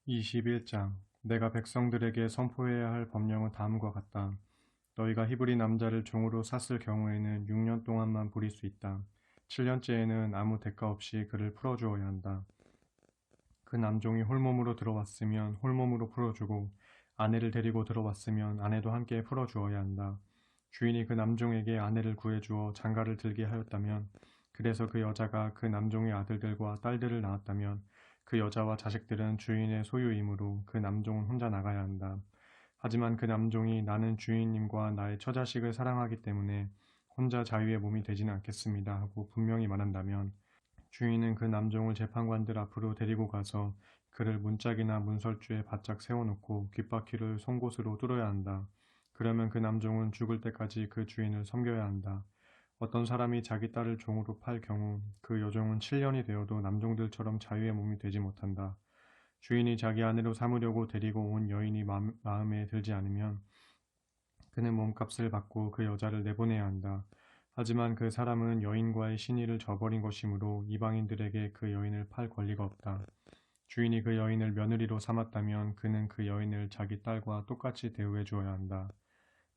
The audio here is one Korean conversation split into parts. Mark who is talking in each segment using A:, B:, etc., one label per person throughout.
A: 21장 내가 백성들에게 선포해야 할 법령은 다음과 같다. 너희가 히브리 남자를 종으로 샀을 경우에는 6년 동안만 부릴 수 있다. 7년째에는 아무 대가 없이 그를 풀어주어야 한다. 그 남종이 홀몸으로 들어왔으면 홀몸으로 풀어주고 아내를 데리고 들어왔으면 아내도 함께 풀어주어야 한다. 주인이 그 남종에게 아내를 구해주어 장가를 들게 하였다면, 그래서 그 여자가 그 남종의 아들들과 딸들을 낳았다면 그 여자와 자식들은 주인의 소유이므로 그 남종은 혼자 나가야 한다. 하지만 그 남종이 나는 주인님과 나의 처자식을 사랑하기 때문에 혼자 자유의 몸이 되지는 않겠습니다 하고 분명히 말한다면, 주인은 그 남종을 재판관들 앞으로 데리고 가서 그를 문짝이나 문설주에 바짝 세워놓고 귓바퀴를 송곳으로 뚫어야 한다. 그러면 그 남종은 죽을 때까지 그 주인을 섬겨야 한다. 어떤 사람이 자기 딸을 종으로 팔 경우 그 여종은 7년이 되어도 남종들처럼 자유의 몸이 되지 못한다. 주인이 자기 아내로 삼으려고 데리고 온 여인이 마음에 들지 않으면 그는 몸값을 받고 그 여자를 내보내야 한다. 하지만 그 사람은 여인과의 신의를 저버린 것이므로 이방인들에게 그 여인을 팔 권리가 없다. 주인이 그 여인을 며느리로 삼았다면 그는 그 여인을 자기 딸과 똑같이 대우해 주어야 한다.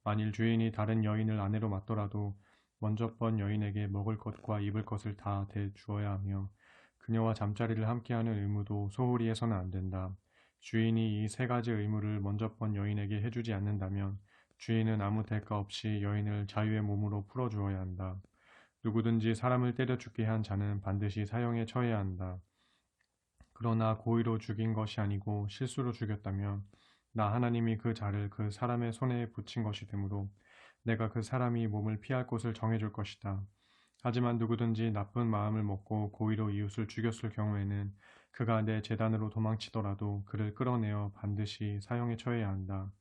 A: 만일 주인이 다른 여인을 아내로 맞더라도 먼저 번 여인에게 먹을 것과 입을 것을 다 대주어야 하며 그녀와 잠자리를 함께하는 의무도 소홀히 해서는 안 된다. 주인이 이 세 가지 의무를 먼저 번 여인에게 해주지 않는다면 주인은 아무 대가 없이 여인을 자유의 몸으로 풀어주어야 한다. 누구든지 사람을 때려 죽게 한 자는 반드시 사형에 처해야 한다. 그러나 고의로 죽인 것이 아니고 실수로 죽였다면 나 하나님이 그 자를 그 사람의 손에 붙인 것이 되므로 내가 그 사람이 몸을 피할 곳을 정해줄 것이다. 하지만 누구든지 나쁜 마음을 먹고 고의로 이웃을 죽였을 경우에는 그가 내 재단으로 도망치더라도 그를 끌어내어 반드시 사형에 처해야 한다.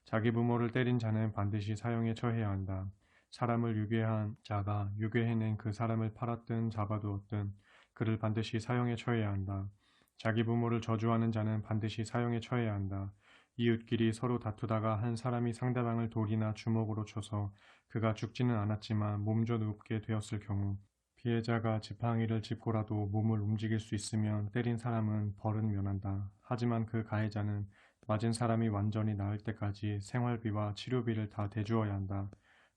A: 자기 부모를 때린 자는 반드시 사형에 처해야 한다. 사람을 유괴한 자가 유괴해낸 그 사람을 팔았든 잡아두었든 그를 반드시 사형에 처해야 한다. 자기 부모를 저주하는 자는 반드시 사형에 처해야 한다. 이웃끼리 서로 다투다가 한 사람이 상대방을 돌이나 주먹으로 쳐서 그가 죽지는 않았지만 몸져 눕게 되었을 경우 피해자가 지팡이를 짚고라도 몸을 움직일 수 있으면 때린 사람은 벌은 면한다. 하지만 그 가해자는 맞은 사람이 완전히 나을 때까지 생활비와 치료비를 다 대주어야 한다.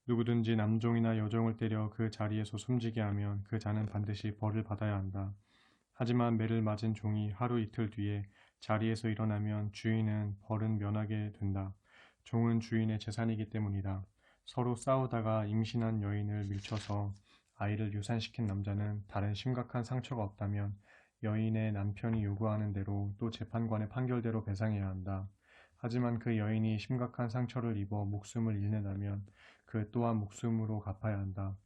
A: 누구든지 남종이나 여종을 때려 그 자리에서 숨지게 하면 그 자는 반드시 벌을 받아야 한다. 하지만 매를 맞은 종이 하루 이틀 뒤에 자리에서 일어나면 주인은 벌은 면하게 된다. 종은 주인의 재산이기 때문이다. 서로 싸우다가 임신한 여인을 밀쳐서 아이를 유산시킨 남자는 다른 심각한 상처가 없다면 여인의 남편이 요구하는 대로 또 재판관의 판결대로 배상해야 한다. 하지만 그 여인이 심각한 상처를 입어 목숨을 잃는다면 그 또한 목숨으로 갚아야 한다.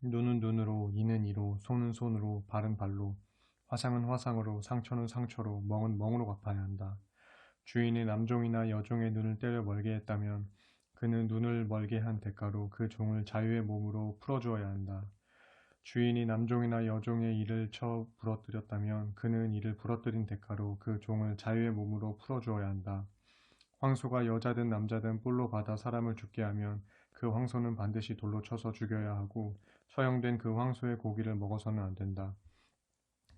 A: 눈은 눈으로, 이는 이로, 손은 손으로, 발은 발로, 화상은 화상으로, 상처는 상처로, 멍은 멍으로 갚아야 한다. 주인이 남종이나 여종의 눈을 때려 멀게 했다면 그는 눈을 멀게 한 대가로 그 종을 자유의 몸으로 풀어주어야 한다. 주인이 남종이나 여종의 이를 쳐 부러뜨렸다면 그는 이를 부러뜨린 대가로 그 종을 자유의 몸으로 풀어주어야 한다. 황소가 여자든 남자든 뿔로 받아 사람을 죽게 하면 그 황소는 반드시 돌로 쳐서 죽여야 하고 처형된 그 황소의 고기를 먹어서는 안 된다.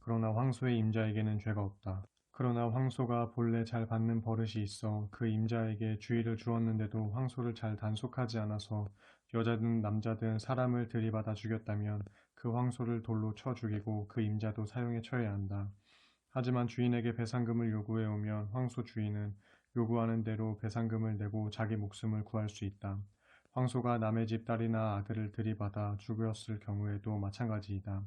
A: 그러나 황소의 임자에게는 죄가 없다. 그러나 황소가 본래 잘 받는 버릇이 있어 그 임자에게 주의를 주었는데도 황소를 잘 단속하지 않아서 여자든 남자든 사람을 들이받아 죽였다면 그 황소를 돌로 쳐 죽이고 그 임자도 사형에 처해야 한다. 하지만 주인에게 배상금을 요구해 오면 황소 주인은 요구하는 대로 배상금을 내고 자기 목숨을 구할 수 있다. 황소가 남의 집 딸이나 아들을 들이받아 죽였을 경우에도 마찬가지이다.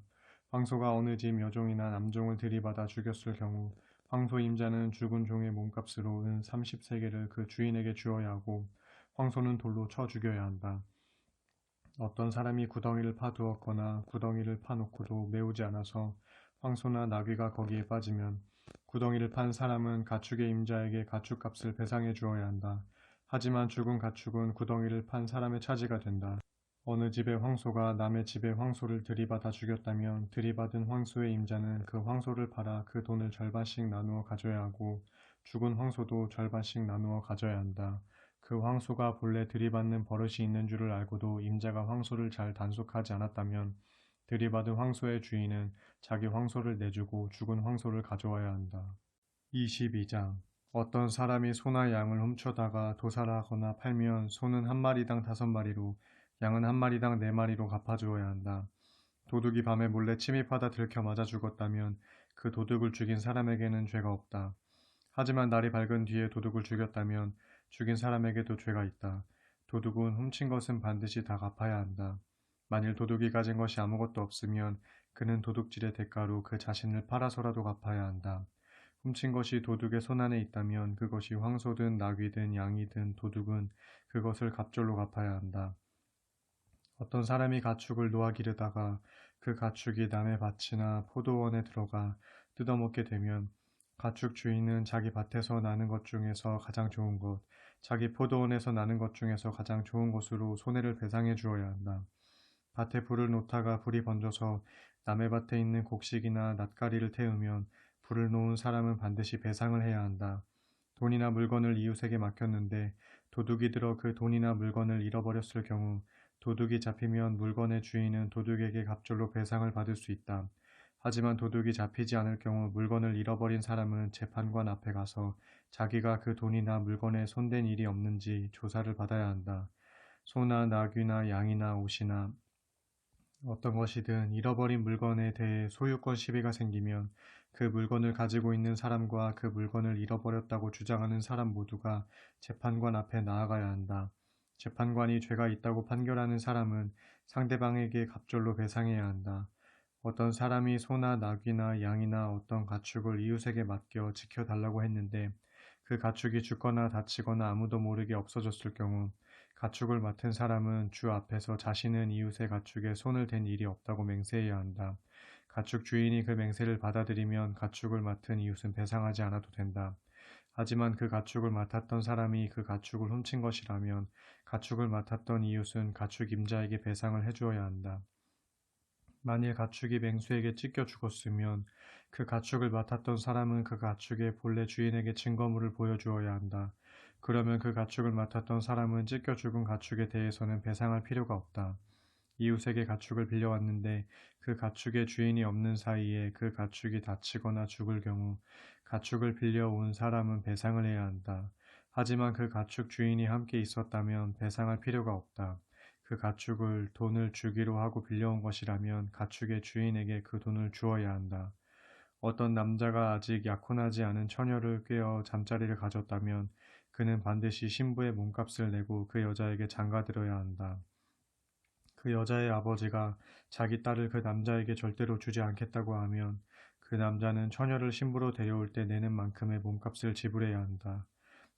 A: 황소가 어느 집 여종이나 남종을 들이받아 죽였을 경우 황소 임자는 죽은 종의 몸값으로 은 30세겔을 그 주인에게 주어야 하고 황소는 돌로 쳐 죽여야 한다. 어떤 사람이 구덩이를 파두었거나 구덩이를 파놓고도 메우지 않아서 황소나 나귀가 거기에 빠지면 구덩이를 판 사람은 가축의 임자에게 가축값을 배상해 주어야 한다. 하지만 죽은 가축은 구덩이를 판 사람의 차지가 된다. 어느 집의 황소가 남의 집의 황소를 들이받아 죽였다면 들이받은 황소의 임자는 그 황소를 팔아 그 돈을 절반씩 나누어 가져야 하고 죽은 황소도 절반씩 나누어 가져야 한다. 그 황소가 본래 들이받는 버릇이 있는 줄을 알고도 임자가 황소를 잘 단속하지 않았다면 들이받은 황소의 주인은 자기 황소를 내주고 죽은 황소를 가져와야 한다. 22장. 어떤 사람이 소나 양을 훔쳐다가 도살하거나 팔면 소는 한 마리당 5마리로, 양은 한 마리당 4마리로 갚아주어야 한다. 도둑이 밤에 몰래 침입하다 들켜 맞아 죽었다면 그 도둑을 죽인 사람에게는 죄가 없다. 하지만 날이 밝은 뒤에 도둑을 죽였다면 죽인 사람에게도 죄가 있다. 도둑은 훔친 것은 반드시 다 갚아야 한다. 만일 도둑이 가진 것이 아무것도 없으면 그는 도둑질의 대가로 그 자신을 팔아서라도 갚아야 한다. 훔친 것이 도둑의 손안에 있다면 그것이 황소든 나귀든 양이든 도둑은 그것을 갑절로 갚아야 한다. 어떤 사람이 가축을 놓아 기르다가 그 가축이 남의 밭이나 포도원에 들어가 뜯어먹게 되면 가축 주인은 자기 밭에서 나는 것 중에서 가장 좋은 것, 자기 포도원에서 나는 것 중에서 가장 좋은 것으로 손해를 배상해 주어야 한다. 밭에 불을 놓다가 불이 번져서 남의 밭에 있는 곡식이나 낫가리를 태우면 불을 놓은 사람은 반드시 배상을 해야 한다. 돈이나 물건을 이웃에게 맡겼는데 도둑이 들어 그 돈이나 물건을 잃어버렸을 경우 도둑이 잡히면 물건의 주인은 도둑에게 갑절로 배상을 받을 수 있다. 하지만 도둑이 잡히지 않을 경우 물건을 잃어버린 사람은 재판관 앞에 가서 자기가 그 돈이나 물건에 손댄 일이 없는지 조사를 받아야 한다. 소나 나귀나 양이나 옷이나 어떤 것이든 잃어버린 물건에 대해 소유권 시비가 생기면 그 물건을 가지고 있는 사람과 그 물건을 잃어버렸다고 주장하는 사람 모두가 재판관 앞에 나아가야 한다. 재판관이 죄가 있다고 판결하는 사람은 상대방에게 갑절로 배상해야 한다. 어떤 사람이 소나 나귀나 양이나 어떤 가축을 이웃에게 맡겨 지켜달라고 했는데 그 가축이 죽거나 다치거나 아무도 모르게 없어졌을 경우 가축을 맡은 사람은 주 앞에서 자신은 이웃의 가축에 손을 댄 일이 없다고 맹세해야 한다. 가축 주인이 그 맹세를 받아들이면 가축을 맡은 이웃은 배상하지 않아도 된다. 하지만 그 가축을 맡았던 사람이 그 가축을 훔친 것이라면 가축을 맡았던 이웃은 가축 임자에게 배상을 해주어야 한다. 만일 가축이 맹수에게 찢겨 죽었으면 그 가축을 맡았던 사람은 그 가축의 본래 주인에게 증거물을 보여주어야 한다. 그러면 그 가축을 맡았던 사람은 찢겨 죽은 가축에 대해서는 배상할 필요가 없다. 이웃에게 가축을 빌려왔는데 그 가축의 주인이 없는 사이에 그 가축이 다치거나 죽을 경우 가축을 빌려온 사람은 배상을 해야 한다. 하지만 그 가축 주인이 함께 있었다면 배상할 필요가 없다. 그 가축을 돈을 주기로 하고 빌려온 것이라면 가축의 주인에게 그 돈을 주어야 한다. 어떤 남자가 아직 약혼하지 않은 처녀를 꿰어 잠자리를 가졌다면 그는 반드시 신부의 몸값을 내고 그 여자에게 장가들어야 한다. 그 여자의 아버지가 자기 딸을 그 남자에게 절대로 주지 않겠다고 하면 그 남자는 처녀를 신부로 데려올 때 내는 만큼의 몸값을 지불해야 한다.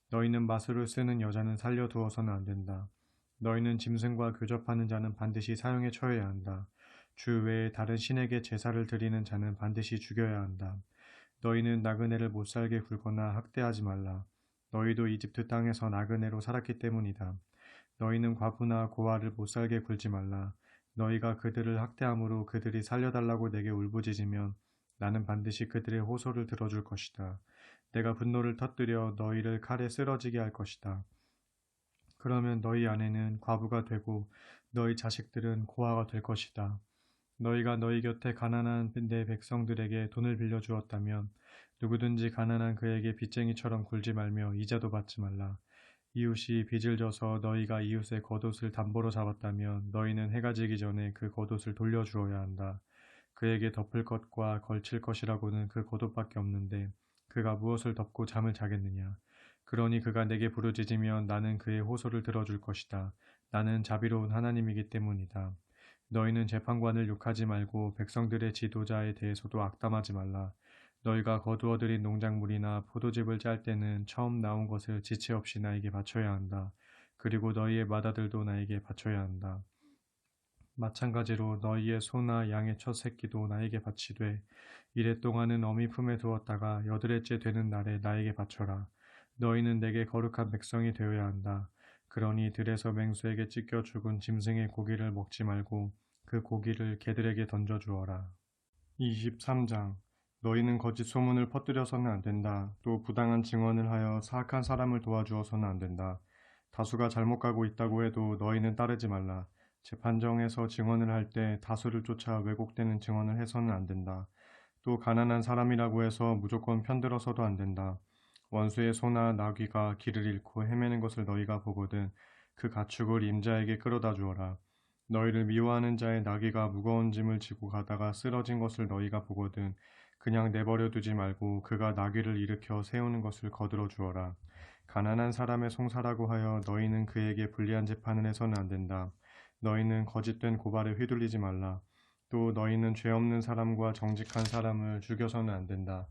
A: 너희는 마술을 쓰는 여자는 살려두어서는 안 된다. 너희는 짐승과 교접하는 자는 반드시 사형에 처해야 한다. 주 외에 다른 신에게 제사를 드리는 자는 반드시 죽여야 한다. 너희는 나그네를 못살게 굴거나 학대하지 말라. 너희도 이집트 땅에서 나그네로 살았기 때문이다. 너희는 과부나 고아를 못살게 굴지 말라. 너희가 그들을 학대함으로 그들이 살려달라고 내게 울부짖으면 나는 반드시 그들의 호소를 들어줄 것이다. 내가 분노를 터뜨려 너희를 칼에 쓰러지게 할 것이다. 그러면 너희 아내는 과부가 되고 너희 자식들은 고아가 될 것이다. 너희가 너희 곁에 가난한 내 백성들에게 돈을 빌려주었다면 누구든지 가난한 그에게 빚쟁이처럼 굴지 말며 이자도 받지 말라. 이웃이 빚을 져서 너희가 이웃의 겉옷을 담보로 잡았다면 너희는 해가 지기 전에 그 겉옷을 돌려주어야 한다. 그에게 덮을 것과 걸칠 것이라고는 그 겉옷밖에 없는데 그가 무엇을 덮고 잠을 자겠느냐. 그러니 그가 내게 부르짖으면 나는 그의 호소를 들어줄 것이다. 나는 자비로운 하나님이기 때문이다. 너희는 재판관을 욕하지 말고 백성들의 지도자에 대해서도 악담하지 말라. 너희가 거두어들인 농작물이나 포도즙을 짤 때는 처음 나온 것을 지체 없이 나에게 바쳐야 한다. 그리고 너희의 맏아들도 나에게 바쳐야 한다. 마찬가지로 너희의 소나 양의 첫 새끼도 나에게 바치되 이래 동안은 어미 품에 두었다가 8일째 되는 날에 나에게 바쳐라. 너희는 내게 거룩한 백성이 되어야 한다. 그러니 들에서 맹수에게 찢겨 죽은 짐승의 고기를 먹지 말고 그 고기를 개들에게 던져 주어라. 23장. 너희는 거짓 소문을 퍼뜨려서는 안 된다. 또 부당한 증언을 하여 사악한 사람을 도와주어서는 안 된다. 다수가 잘못 가고 있다고 해도 너희는 따르지 말라. 재판정에서 증언을 할 때 다수를 쫓아 왜곡되는 증언을 해서는 안 된다. 또 가난한 사람이라고 해서 무조건 편들어서도 안 된다. 원수의 소나 나귀가 길을 잃고 헤매는 것을 너희가 보거든 그 가축을 임자에게 끌어다 주어라. 너희를 미워하는 자의 나귀가 무거운 짐을 지고 가다가 쓰러진 것을 너희가 보거든 그냥 내버려 두지 말고 그가 나귀를 일으켜 세우는 것을 거들어 주어라. 가난한 사람의 송사라고 하여 너희는 그에게 불리한 재판을 해서는 안 된다. 너희는 거짓된 고발에 휘둘리지 말라. 또 너희는 죄 없는 사람과 정직한 사람을 죽여서는 안 된다.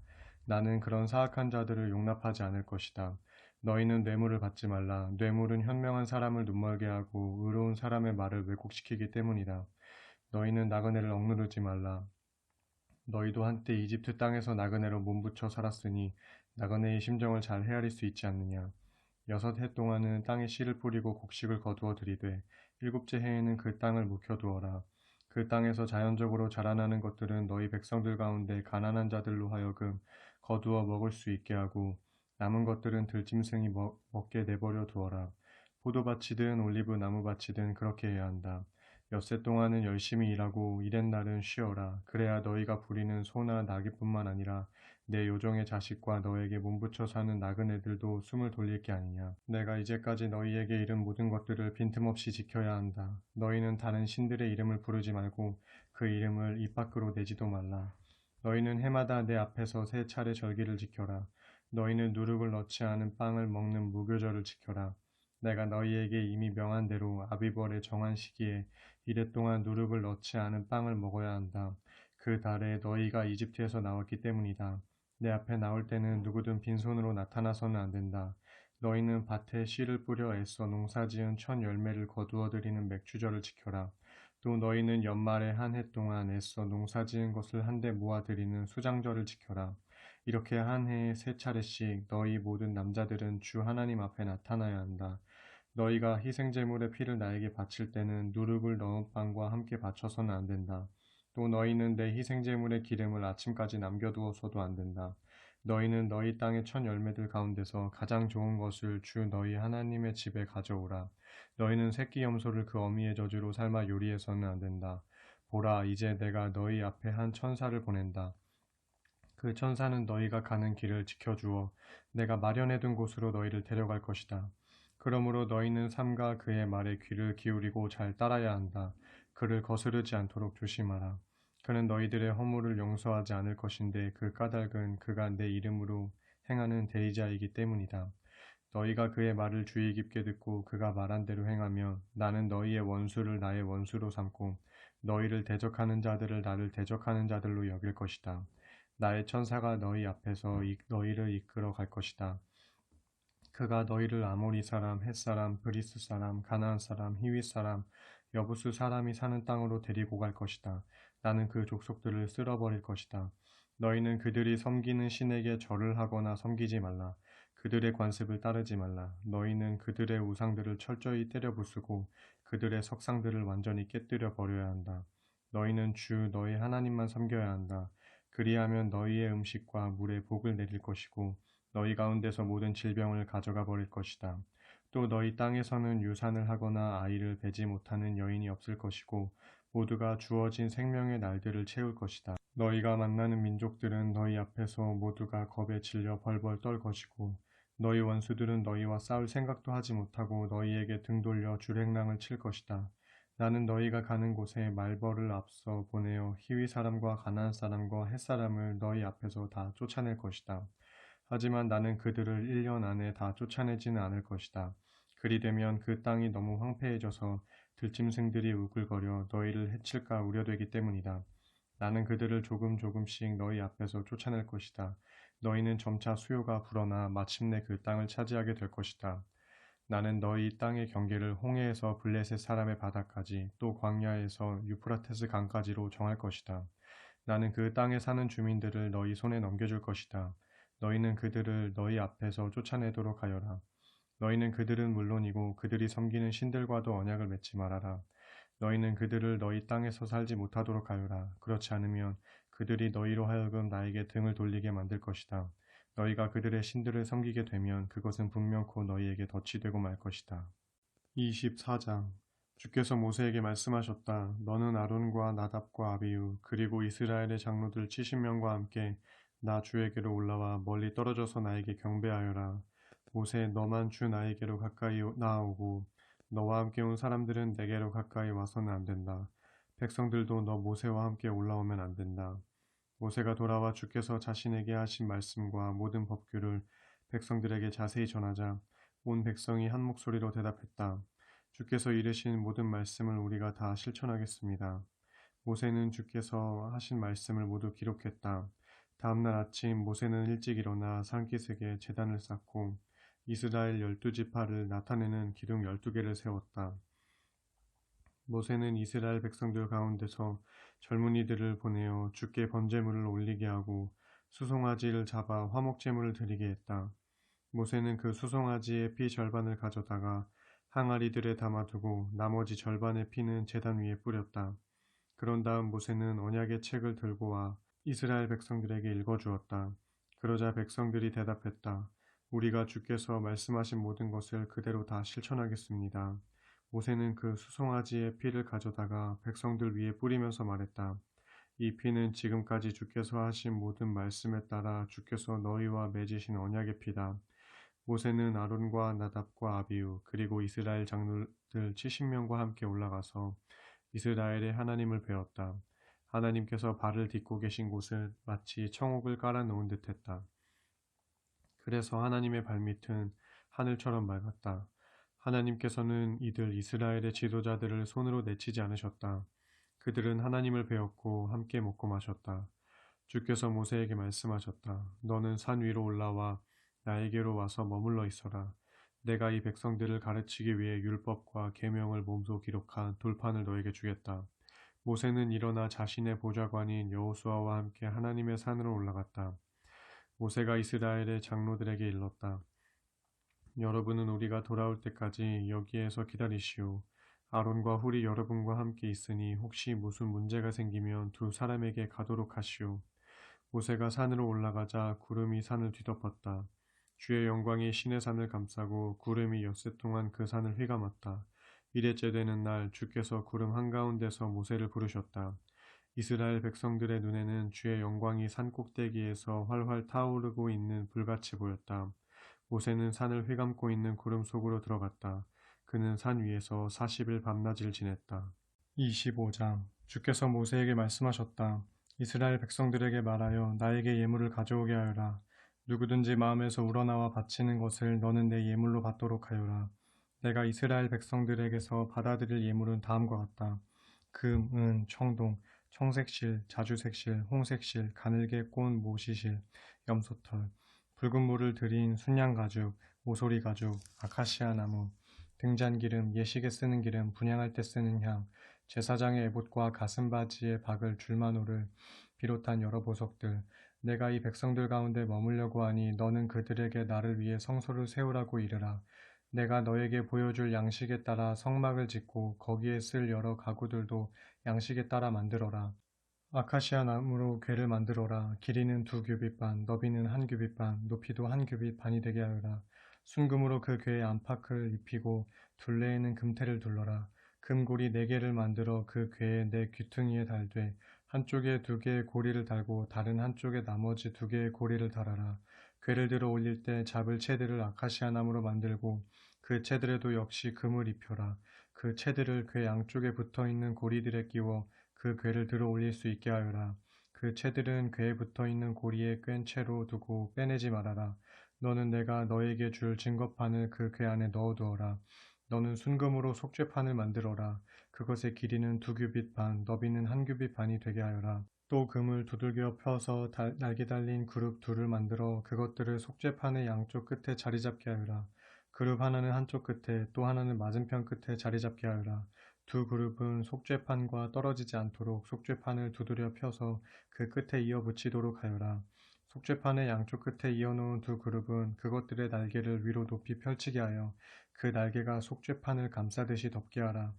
A: 나는 그런 사악한 자들을 용납하지 않을 것이다. 너희는 뇌물을 받지 말라. 뇌물은 현명한 사람을 눈멀게 하고 의로운 사람의 말을 왜곡시키기 때문이다. 너희는 나그네를 억누르지 말라. 너희도 한때 이집트 땅에서 나그네로 몸부쳐 살았으니 나그네의 심정을 잘 헤아릴 수 있지 않느냐. 6해 동안은 땅에 씨를 뿌리고 곡식을 거두어 들이되 일곱째 해에는 그 땅을 묵혀두어라. 그 땅에서 자연적으로 자라나는 것들은 너희 백성들 가운데 가난한 자들로 하여금 거두어 먹을 수 있게 하고 남은 것들은 들짐승이 먹게 내버려 두어라. 포도밭이든 올리브 나무밭이든 그렇게 해야 한다. 엿새 동안은 열심히 일하고 일한 날은 쉬어라. 그래야 너희가 부리는 소나 나귀뿐만 아니라 내 요정의 자식과 너에게 몸부쳐 사는 나그네들도 숨을 돌릴 게 아니냐. 내가 이제까지 너희에게 이른 모든 것들을 빈틈없이 지켜야 한다. 너희는 다른 신들의 이름을 부르지 말고 그 이름을 입 밖으로 내지도 말라. 너희는 해마다 내 앞에서 3차례 절기를 지켜라. 너희는 누룩을 넣지 않은 빵을 먹는 무교절을 지켜라. 내가 너희에게 이미 명한 대로 아비벌의 정한 시기에 이래 동안 누룩을 넣지 않은 빵을 먹어야 한다. 그 달에 너희가 이집트에서 나왔기 때문이다. 내 앞에 나올 때는 누구든 빈손으로 나타나서는 안 된다. 너희는 밭에 씨를 뿌려 애써 농사지은 첫 열매를 거두어 들이는 맥주절을 지켜라. 또 너희는 연말에 한 해 동안 애써 농사지은 것을 한데 모아 들이는 수장절을 지켜라. 이렇게 한 해에 3차례씩 너희 모든 남자들은 주 하나님 앞에 나타나야 한다. 너희가 희생제물의 피를 나에게 바칠 때는 누룩을 넣은 빵과 함께 바쳐서는 안 된다. 또 너희는 내 희생제물의 기름을 아침까지 남겨두어서도 안 된다. 너희는 너희 땅의 첫 열매들 가운데서 가장 좋은 것을 주 너희 하나님의 집에 가져오라. 너희는 새끼 염소를 그 어미의 저주로 삶아 요리해서는 안 된다. 보라, 이제 내가 너희 앞에 한 천사를 보낸다. 그 천사는 너희가 가는 길을 지켜주어 내가 마련해둔 곳으로 너희를 데려갈 것이다. 그러므로 너희는 삼가 그의 말에 귀를 기울이고 잘 따라야 한다. 그를 거스르지 않도록 조심하라. 그는 너희들의 허물을 용서하지 않을 것인데 그 까닭은 그가 내 이름으로 행하는 대리자이기 때문이다. 너희가 그의 말을 주의 깊게 듣고 그가 말한 대로 행하면 나는 너희의 원수를 나의 원수로 삼고 너희를 대적하는 자들을 나를 대적하는 자들로 여길 것이다. 나의 천사가 너희 앞에서 너희를 이끌어 갈 것이다. 그가 너희를 아모리 사람, 헷 사람, 브리스 사람, 가나안 사람, 히윗 사람, 여부스 사람이 사는 땅으로 데리고 갈 것이다. 나는 그 족속들을 쓸어버릴 것이다. 너희는 그들이 섬기는 신에게 절을 하거나 섬기지 말라. 그들의 관습을 따르지 말라. 너희는 그들의 우상들을 철저히 때려 부수고 그들의 석상들을 완전히 깨뜨려 버려야 한다. 너희는 주 너희 하나님만 섬겨야 한다. 그리하면 너희의 음식과 물에 복을 내릴 것이고 너희 가운데서 모든 질병을 가져가 버릴 것이다. 또 너희 땅에서는 유산을 하거나 아이를 베지 못하는 여인이 없을 것이고 모두가 주어진 생명의 날들을 채울 것이다. 너희가 만나는 민족들은 너희 앞에서 모두가 겁에 질려 벌벌 떨 것이고 너희 원수들은 너희와 싸울 생각도 하지 못하고 너희에게 등 돌려 줄행랑을 칠 것이다. 나는 너희가 가는 곳에 말벌을 앞서 보내어 히위 사람과 가나안 사람과 헷 사람을 너희 앞에서 다 쫓아낼 것이다. 하지만 나는 그들을 1년 안에 다 쫓아내지는 않을 것이다. 그리 되면 그 땅이 너무 황폐해져서 들짐승들이 우글거려 너희를 해칠까 우려되기 때문이다. 나는 그들을 조금씩 너희 앞에서 쫓아낼 것이다. 너희는 점차 수요가 불어나 마침내 그 땅을 차지하게 될 것이다. 나는 너희 땅의 경계를 홍해에서 블레셋 사람의 바다까지 또 광야에서 유프라테스 강까지로 정할 것이다. 나는 그 땅에 사는 주민들을 너희 손에 넘겨줄 것이다. 너희는 그들을 너희 앞에서 쫓아내도록 하여라. 너희는 그들은 물론이고 그들이 섬기는 신들과도 언약을 맺지 말아라. 너희는 그들을 너희 땅에서 살지 못하도록 하여라. 그렇지 않으면 그들이 너희로 하여금 나에게 등을 돌리게 만들 것이다. 너희가 그들의 신들을 섬기게 되면 그것은 분명코 너희에게 덫이 되고 말 것이다. 24장 주께서 모세에게 말씀하셨다. 너는 아론과 나답과 아비후 그리고 이스라엘의 장로들 70명과 함께 나 주에게로 올라와 멀리 떨어져서 나에게 경배하여라. 모세 너만 주 나에게로 가까이 나아오고 너와 함께 온 사람들은 내게로 가까이 와서는 안 된다. 백성들도 너 모세와 함께 올라오면 안 된다. 모세가 돌아와 주께서 자신에게 하신 말씀과 모든 법규를 백성들에게 자세히 전하자 온 백성이 한 목소리로 대답했다. 주께서 이르신 모든 말씀을 우리가 다 실천하겠습니다. 모세는 주께서 하신 말씀을 모두 기록했다. 다음날 아침 모세는 일찍 일어나 산기슭에 제단을 쌓고 이스라엘 12지파를 나타내는 기둥 12개를 세웠다. 모세는 이스라엘 백성들 가운데서 젊은이들을 보내어 주께 번제물을 올리게 하고 수송아지를 잡아 화목제물을 드리게 했다. 모세는 그 수송아지의 피 절반을 가져다가 항아리들에 담아두고 나머지 절반의 피는 제단 위에 뿌렸다. 그런 다음 모세는 언약의 책을 들고 와 이스라엘 백성들에게 읽어주었다. 그러자 백성들이 대답했다. 우리가 주께서 말씀하신 모든 것을 그대로 다 실천하겠습니다. 모세는 그 수송아지의 피를 가져다가 백성들 위에 뿌리면서 말했다. 이 피는 지금까지 주께서 하신 모든 말씀에 따라 주께서 너희와 맺으신 언약의 피다. 모세는 아론과 나답과 아비후 그리고 이스라엘 장로들 70명과 함께 올라가서 이스라엘의 하나님을 배웠다. 하나님께서 발을 딛고 계신 곳을 마치 청옥을 깔아놓은 듯했다. 그래서 하나님의 발밑은 하늘처럼 맑았다. 하나님께서는 이들 이스라엘의 지도자들을 손으로 내치지 않으셨다. 그들은 하나님을 배웠고 함께 먹고 마셨다. 주께서 모세에게 말씀하셨다. 너는 산 위로 올라와 나에게로 와서 머물러 있어라. 내가 이 백성들을 가르치기 위해 율법과 계명을 몸소 기록한 돌판을 너에게 주겠다. 모세는 일어나 자신의 보좌관인 여호수아와 함께 하나님의 산으로 올라갔다. 모세가 이스라엘의 장로들에게 일렀다. 여러분은 우리가 돌아올 때까지 여기에서 기다리시오. 아론과 훌이 여러분과 함께 있으니 혹시 무슨 문제가 생기면 두 사람에게 가도록 하시오. 모세가 산으로 올라가자 구름이 산을 뒤덮었다. 주의 영광이 시내 산을 감싸고 구름이 엿새 동안 그 산을 휘감았다. 이레째 되는 날 주께서 구름 한가운데서 모세를 부르셨다. 이스라엘 백성들의 눈에는 주의 영광이 산 꼭대기에서 활활 타오르고 있는 불같이 보였다. 모세는 산을 휘감고 있는 구름 속으로 들어갔다. 그는 산 위에서 40일 밤낮을 지냈다. 25장 주께서 모세에게 말씀하셨다. 이스라엘 백성들에게 말하여 나에게 예물을 가져오게 하여라. 누구든지 마음에서 우러나와 바치는 것을 너는 내 예물로 받도록 하여라. 내가 이스라엘 백성들에게서 받아들일 예물은 다음과 같다. 금, 은, 청동, 청색실, 자주색실, 홍색실, 가늘게 꼰 모시실, 염소털, 붉은 물을 들인 순양가죽, 오소리가죽, 아카시아 나무, 등잔기름, 예식에 쓰는 기름, 분향할 때 쓰는 향, 제사장의 에봇과 가슴바지에 박을 줄마노를 비롯한 여러 보석들, 내가 이 백성들 가운데 머물려고 하니 너는 그들에게 나를 위해 성소를 세우라고 이르라. 내가 너에게 보여줄 양식에 따라 성막을 짓고 거기에 쓸 여러 가구들도 양식에 따라 만들어라. 아카시아 나무로 궤를 만들어라. 길이는 2규빗 반, 너비는 1규빗 반, 높이도 1규빗 반이 되게 하여라. 순금으로 그 궤에 안팎을 입히고 둘레에는 금테를 둘러라. 금고리 4개를 만들어 그 궤의 4귀퉁이에 달되 한쪽에 2개의 고리를 달고 다른 한쪽에 나머지 2개의 고리를 달아라. 궤를 들어 올릴 때 잡을 채들을 아카시아 나무로 만들고 그 채들에도 역시 금을 입혀라. 그 채들을 궤 양쪽에 붙어있는 고리들에 끼워 그 궤를 들어 올릴 수 있게 하여라. 그 채들은 궤에 붙어있는 고리에 꿰인 채로 두고 빼내지 말아라. 너는 내가 너에게 줄 증거판을 그 궤 안에 넣어두어라. 너는 순금으로 속죄판을 만들어라. 그것의 길이는 2규빗 반, 너비는 1규빗 반이 되게 하여라. 또 금을 두들겨 펴서 날개 달린 그룹 둘을 만들어 그것들을 속죄판의 양쪽 끝에 자리 잡게 하여라. 그룹 하나는 한쪽 끝에 또 하나는 맞은편 끝에 자리 잡게 하여라. 두 그룹은 속죄판과 떨어지지 않도록 속죄판을 두드려 펴서 그 끝에 이어 붙이도록 하여라. 속죄판의 양쪽 끝에 이어놓은 두 그룹은 그것들의 날개를 위로 높이 펼치게 하여 그 날개가 속죄판을 감싸듯이 덮게 하라.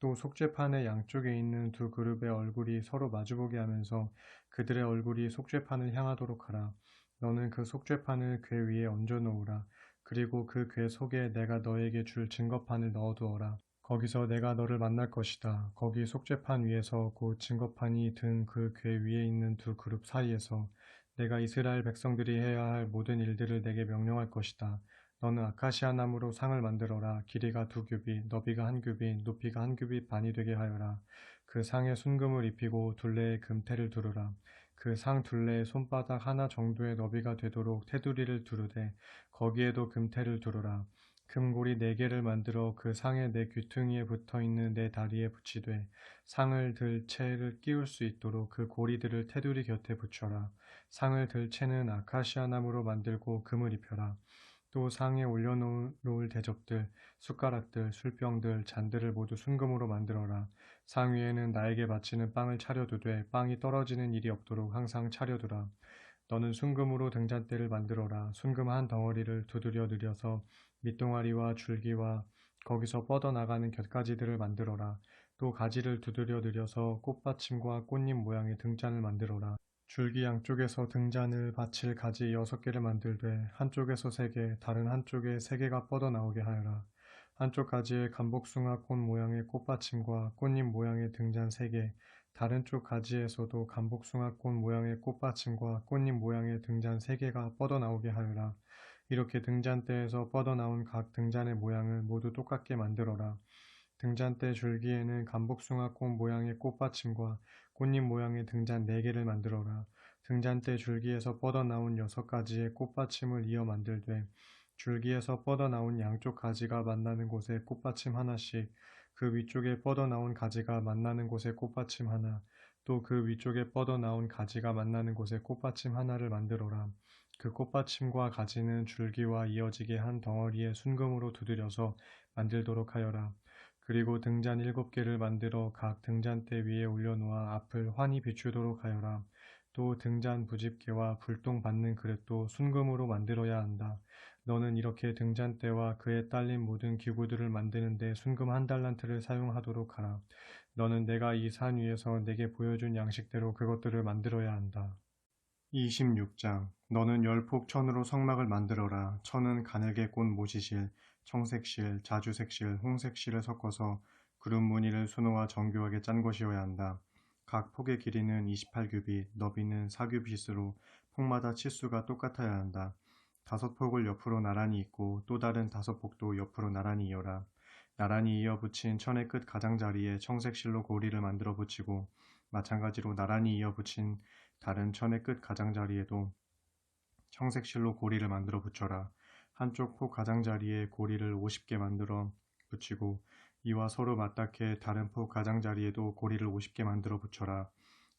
A: 또 속죄판의 양쪽에 있는 두 그룹의 얼굴이 서로 마주보게 하면서 그들의 얼굴이 속죄판을 향하도록 하라. 너는 그 속죄판을 궤 위에 얹어 놓으라. 그리고 그 궤 속에 내가 너에게 줄 증거판을 넣어두어라. 거기서 내가 너를 만날 것이다. 거기 속죄판 위에서 곧 증거판이 든 그 궤 위에 있는 두 그룹 사이에서 내가 이스라엘 백성들이 해야 할 모든 일들을 내게 명령할 것이다. 너는 아카시아 나무로 상을 만들어라. 길이가 2규빗, 너비가 1규빗, 높이가 1규빗 반이 되게 하여라. 그 상에 순금을 입히고 둘레에 금테를 두르라. 그 상 둘레에 손바닥 하나 정도의 너비가 되도록 테두리를 두르되 거기에도 금테를 두르라. 금고리 4개를 만들어 그 상의 4귀퉁이에 붙어있는 4다리에 붙이되 상을 들 채를 끼울 수 있도록 그 고리들을 테두리 곁에 붙여라. 상을 들 채는 아카시아 나무로 만들고 금을 입혀라. 또 상에 올려놓을 대접들, 숟가락들, 술병들, 잔들을 모두 순금으로 만들어라. 상 위에는 나에게 바치는 빵을 차려두되 빵이 떨어지는 일이 없도록 항상 차려두라. 너는 순금으로 등잔대를 만들어라. 순금 한 덩어리를 두드려 느려서 밑동아리와 줄기와 거기서 뻗어나가는 곁가지들을 만들어라. 또 가지를 두드려 느려서 꽃받침과 꽃잎 모양의 등잔을 만들어라. 줄기 양쪽에서 등잔을 받칠 가지 6개를 만들되 한쪽에서 3개, 다른 한쪽에 3개가 뻗어나오게 하여라. 한쪽 가지에 감복숭아 꽃 모양의 꽃받침과 꽃잎 모양의 등잔 3개, 다른 쪽 가지에서도 감복숭아 꽃 모양의 꽃받침과 꽃잎 모양의 등잔 3개가 뻗어나오게 하여라. 이렇게 등잔대에서 뻗어나온 각 등잔의 모양을 모두 똑같게 만들어라. 등잔대 줄기에는 감복숭아 꽃 모양의 꽃받침과 꽃잎 모양의 등잔 4개를 만들어라. 등잔대 줄기에서 뻗어나온 6가지의 꽃받침을 이어 만들되 줄기에서 뻗어나온 양쪽 가지가 만나는 곳에 꽃받침 하나씩, 그 위쪽에 뻗어나온 가지가 만나는 곳에 꽃받침 하나, 또 그 위쪽에 뻗어나온 가지가 만나는 곳에 꽃받침 하나를 만들어라. 그 꽃받침과 가지는 줄기와 이어지게 한 덩어리에 순금으로 두드려서 만들도록 하여라. 그리고 등잔 7개를 만들어 각 등잔대 위에 올려놓아 앞을 환히 비추도록 하여라. 또 등잔 부집개와 불똥 받는 그릇도 순금으로 만들어야 한다. 너는 이렇게 등잔대와 그에 딸린 모든 기구들을 만드는데 순금 1달란트를 사용하도록 하라. 너는 내가 이 산 위에서 내게 보여준 양식대로 그것들을 만들어야 한다. 26장. 너는 10폭 천으로 성막을 만들어라. 천은 가늘게 꼰 모시실, 청색실, 자주색실, 홍색실을 섞어서 구름 무늬를 수놓아 정교하게 짠 것이어야 한다. 각 폭의 길이는 28규빗, 너비는 4규빗으로 폭마다 치수가 똑같아야 한다. 5폭을 옆으로 나란히 잇고 또 다른 5폭도 옆으로 나란히 이어라. 나란히 이어 붙인 천의 끝 가장자리에 청색실로 고리를 만들어 붙이고 마찬가지로 나란히 이어 붙인 다른 천의 끝 가장자리에도 청색실로 고리를 만들어 붙여라. 한쪽 폭 가장자리에 고리를 50개 만들어 붙이고 이와 서로 맞닿게 다른 폭 가장자리에도 고리를 50개 만들어 붙여라.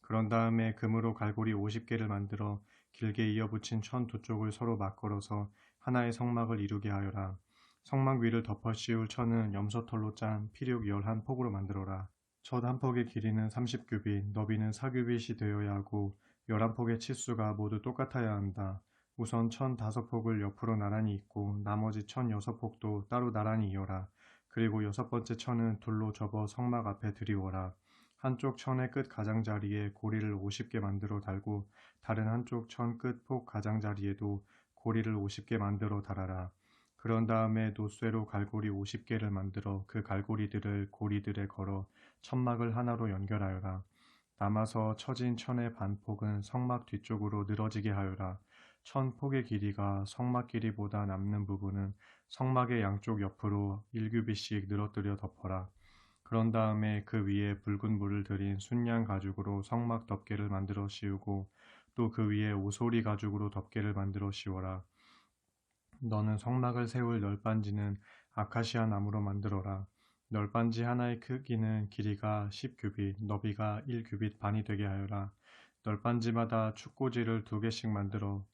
A: 그런 다음에 금으로 갈고리 50개를 만들어 길게 이어 붙인 천 두 쪽을 서로 맞걸어서 하나의 성막을 이루게 하여라. 성막 위를 덮어 씌울 천은 염소털로 짠 피륙 11폭으로 만들어라. 첫 한 폭의 길이는 30규빗, 너비는 4규빗이 되어야 하고 11폭의 치수가 모두 똑같아야 한다. 우선 천 5폭을 옆으로 나란히 잇고 나머지 천 6폭도 따로 나란히 이어라. 그리고 6번째 천은 둘로 접어 성막 앞에 들이워라. 한쪽 천의 끝 가장자리에 고리를 50개 만들어 달고 다른 한쪽 천 끝 폭 가장자리에도 고리를 50개 만들어 달아라. 그런 다음에 놋쇠로 갈고리 50개를 만들어 그 갈고리들을 고리들에 걸어 천막을 하나로 연결하여라. 남아서 처진 천의 반폭은 성막 뒤쪽으로 늘어지게 하여라. 천 폭의 길이가 성막 길이보다 남는 부분은 성막의 양쪽 옆으로 1규빗씩 늘어뜨려 덮어라. 그런 다음에 그 위에 붉은 물을 들인 순양 가죽으로 성막 덮개를 만들어 씌우고 또 그 위에 오소리 가죽으로 덮개를 만들어 씌워라. 너는 성막을 세울 널빤지는 아카시아 나무로 만들어라. 널빤지 하나의 크기는 길이가 10규빗, 너비가 1규빗 반이 되게 하여라. 널빤지마다 축꽂이를 2개씩 만들어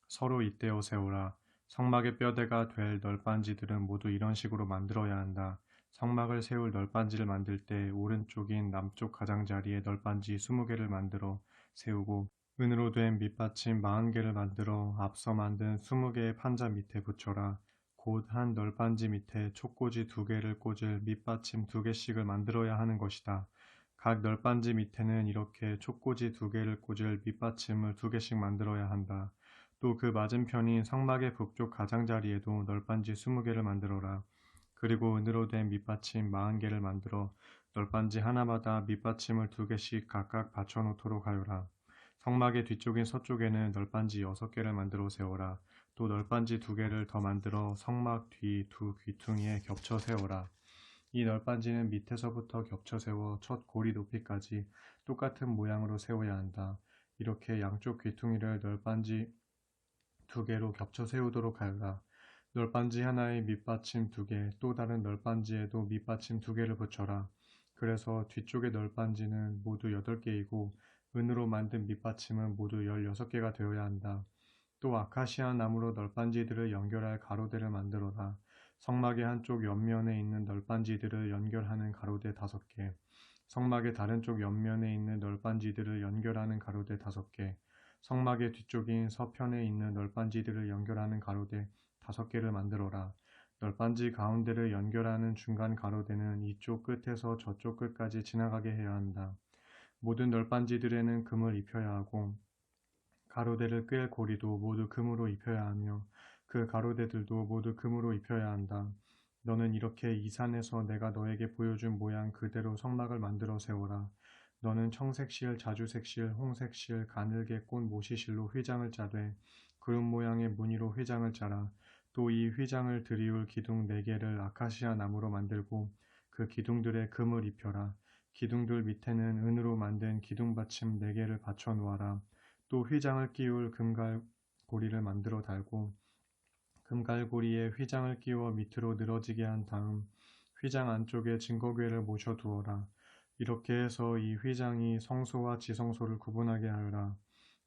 A: 서로 잇대어 세우라. 성막의 뼈대가 될 널빤지들은 모두 이런 식으로 만들어야 한다. 성막을 세울 널빤지를 만들 때 오른쪽인 남쪽 가장자리에 널빤지 20개를 만들어 세우고 은으로 된 밑받침 40개를 만들어 앞서 만든 20개의 판자 밑에 붙여라. 곧 한 널빤지 밑에 촉꽂이 2개를 꽂을 밑받침 2개씩을 만들어야 하는 것이다. 각 널빤지 밑에는 이렇게 촉꽂이 2개를 꽂을 밑받침을 2개씩 만들어야 한다. 또 그 맞은편인 성막의 북쪽 가장자리에도 널빤지 20개를 만들어라. 그리고 은으로 된 밑받침 40개를 만들어 널빤지 하나마다 밑받침을 2개씩 각각 받쳐 놓도록 하여라. 성막의 뒤쪽인 서쪽에는 널빤지 6개를 만들어 세워라. 또 널빤지 2개를 더 만들어 성막 뒤 2귀퉁이에 겹쳐 세워라. 이 널빤지는 밑에서부터 겹쳐 세워 첫 고리 높이까지 똑같은 모양으로 세워야 한다. 이렇게 양쪽 귀퉁이를 널빤지 2개로 겹쳐 세우도록 하여라. 널빤지 하나에 밑받침 2개, 또 다른 널빤지에도 밑받침 2개를 붙여라. 그래서 뒤쪽의 널빤지는 모두 8개이고 은으로 만든 밑받침은 모두 16개가 되어야 한다. 또 아카시아 나무로 널빤지들을 연결할 가로대를 만들어라. 성막의 한쪽 옆면에 있는 널빤지들을 연결하는 가로대 5개, 성막의 다른 쪽 옆면에 있는 널빤지들을 연결하는 가로대 5개, 성막의 뒤쪽인 서편에 있는 널빤지들을 연결하는 가로대 5개를 만들어라. 널빤지 가운데를 연결하는 중간 가로대는 이쪽 끝에서 저쪽 끝까지 지나가게 해야 한다. 모든 널빤지들에는 금을 입혀야 하고 가로대를 꿰 고리도 모두 금으로 입혀야 하며 그 가로대들도 모두 금으로 입혀야 한다. 너는 이렇게 이 산에서 내가 너에게 보여준 모양 그대로 성막을 만들어 세워라. 너는 청색실, 자주색실, 홍색실, 가늘게 꼰 모시실로 휘장을 짜되 그룹 모양의 무늬로 휘장을 짜라. 또 이 휘장을 들이울 기둥 4개를 아카시아 나무로 만들고 그 기둥들에 금을 입혀라. 기둥들 밑에는 은으로 만든 기둥 받침 4개를 받쳐 놓아라. 또 휘장을 끼울 금갈고리를 만들어 달고 금갈고리에 휘장을 끼워 밑으로 늘어지게 한 다음 휘장 안쪽에 증거궤를 모셔 두어라. 이렇게 해서 이 휘장이 성소와 지성소를 구분하게 하여라.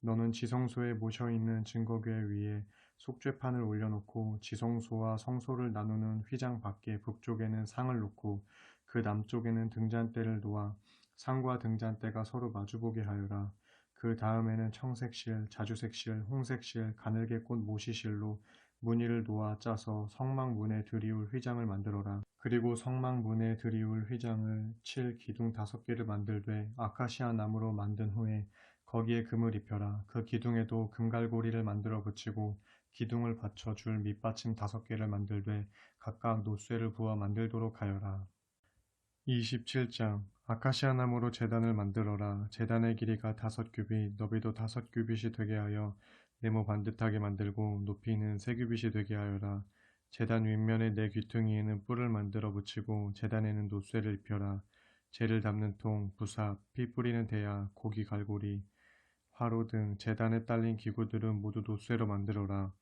A: 너는 지성소에 모셔 있는 증거궤 위에 속죄판을 올려놓고 지성소와 성소를 나누는 휘장 밖에 북쪽에는 상을 놓고 그 남쪽에는 등잔대를 놓아 상과 등잔대가 서로 마주보게 하여라. 그 다음에는 청색실, 자주색실, 홍색실, 가늘게 꼰 모시실로 무늬를 놓아 짜서 성막 문에 들이울 휘장을 만들어라. 그리고 성막 문에 들이울 휘장을 칠 기둥 5개를 만들되 아카시아 나무로 만든 후에 거기에 금을 입혀라. 그 기둥에도 금갈고리를 만들어 붙이고 기둥을 받쳐 줄 밑받침 5개를 만들되 각각 노쇠를 부어 만들도록 하여라. 27장 아카시아 나무로 제단을 만들어라. 제단의 길이가 5규빗, 너비도 5규빗이 되게 하여 네모 반듯하게 만들고 높이는 3규빗이 되게 하여라. 제단 윗면의 4귀퉁이에는 뿔을 만들어 붙이고 제단에는 노쇠를 입혀라. 재를 담는 통, 부삽, 피 뿌리는 대야, 고기 갈고리, 화로 등 제단에 딸린 기구들은 모두 노쇠로 만들어라.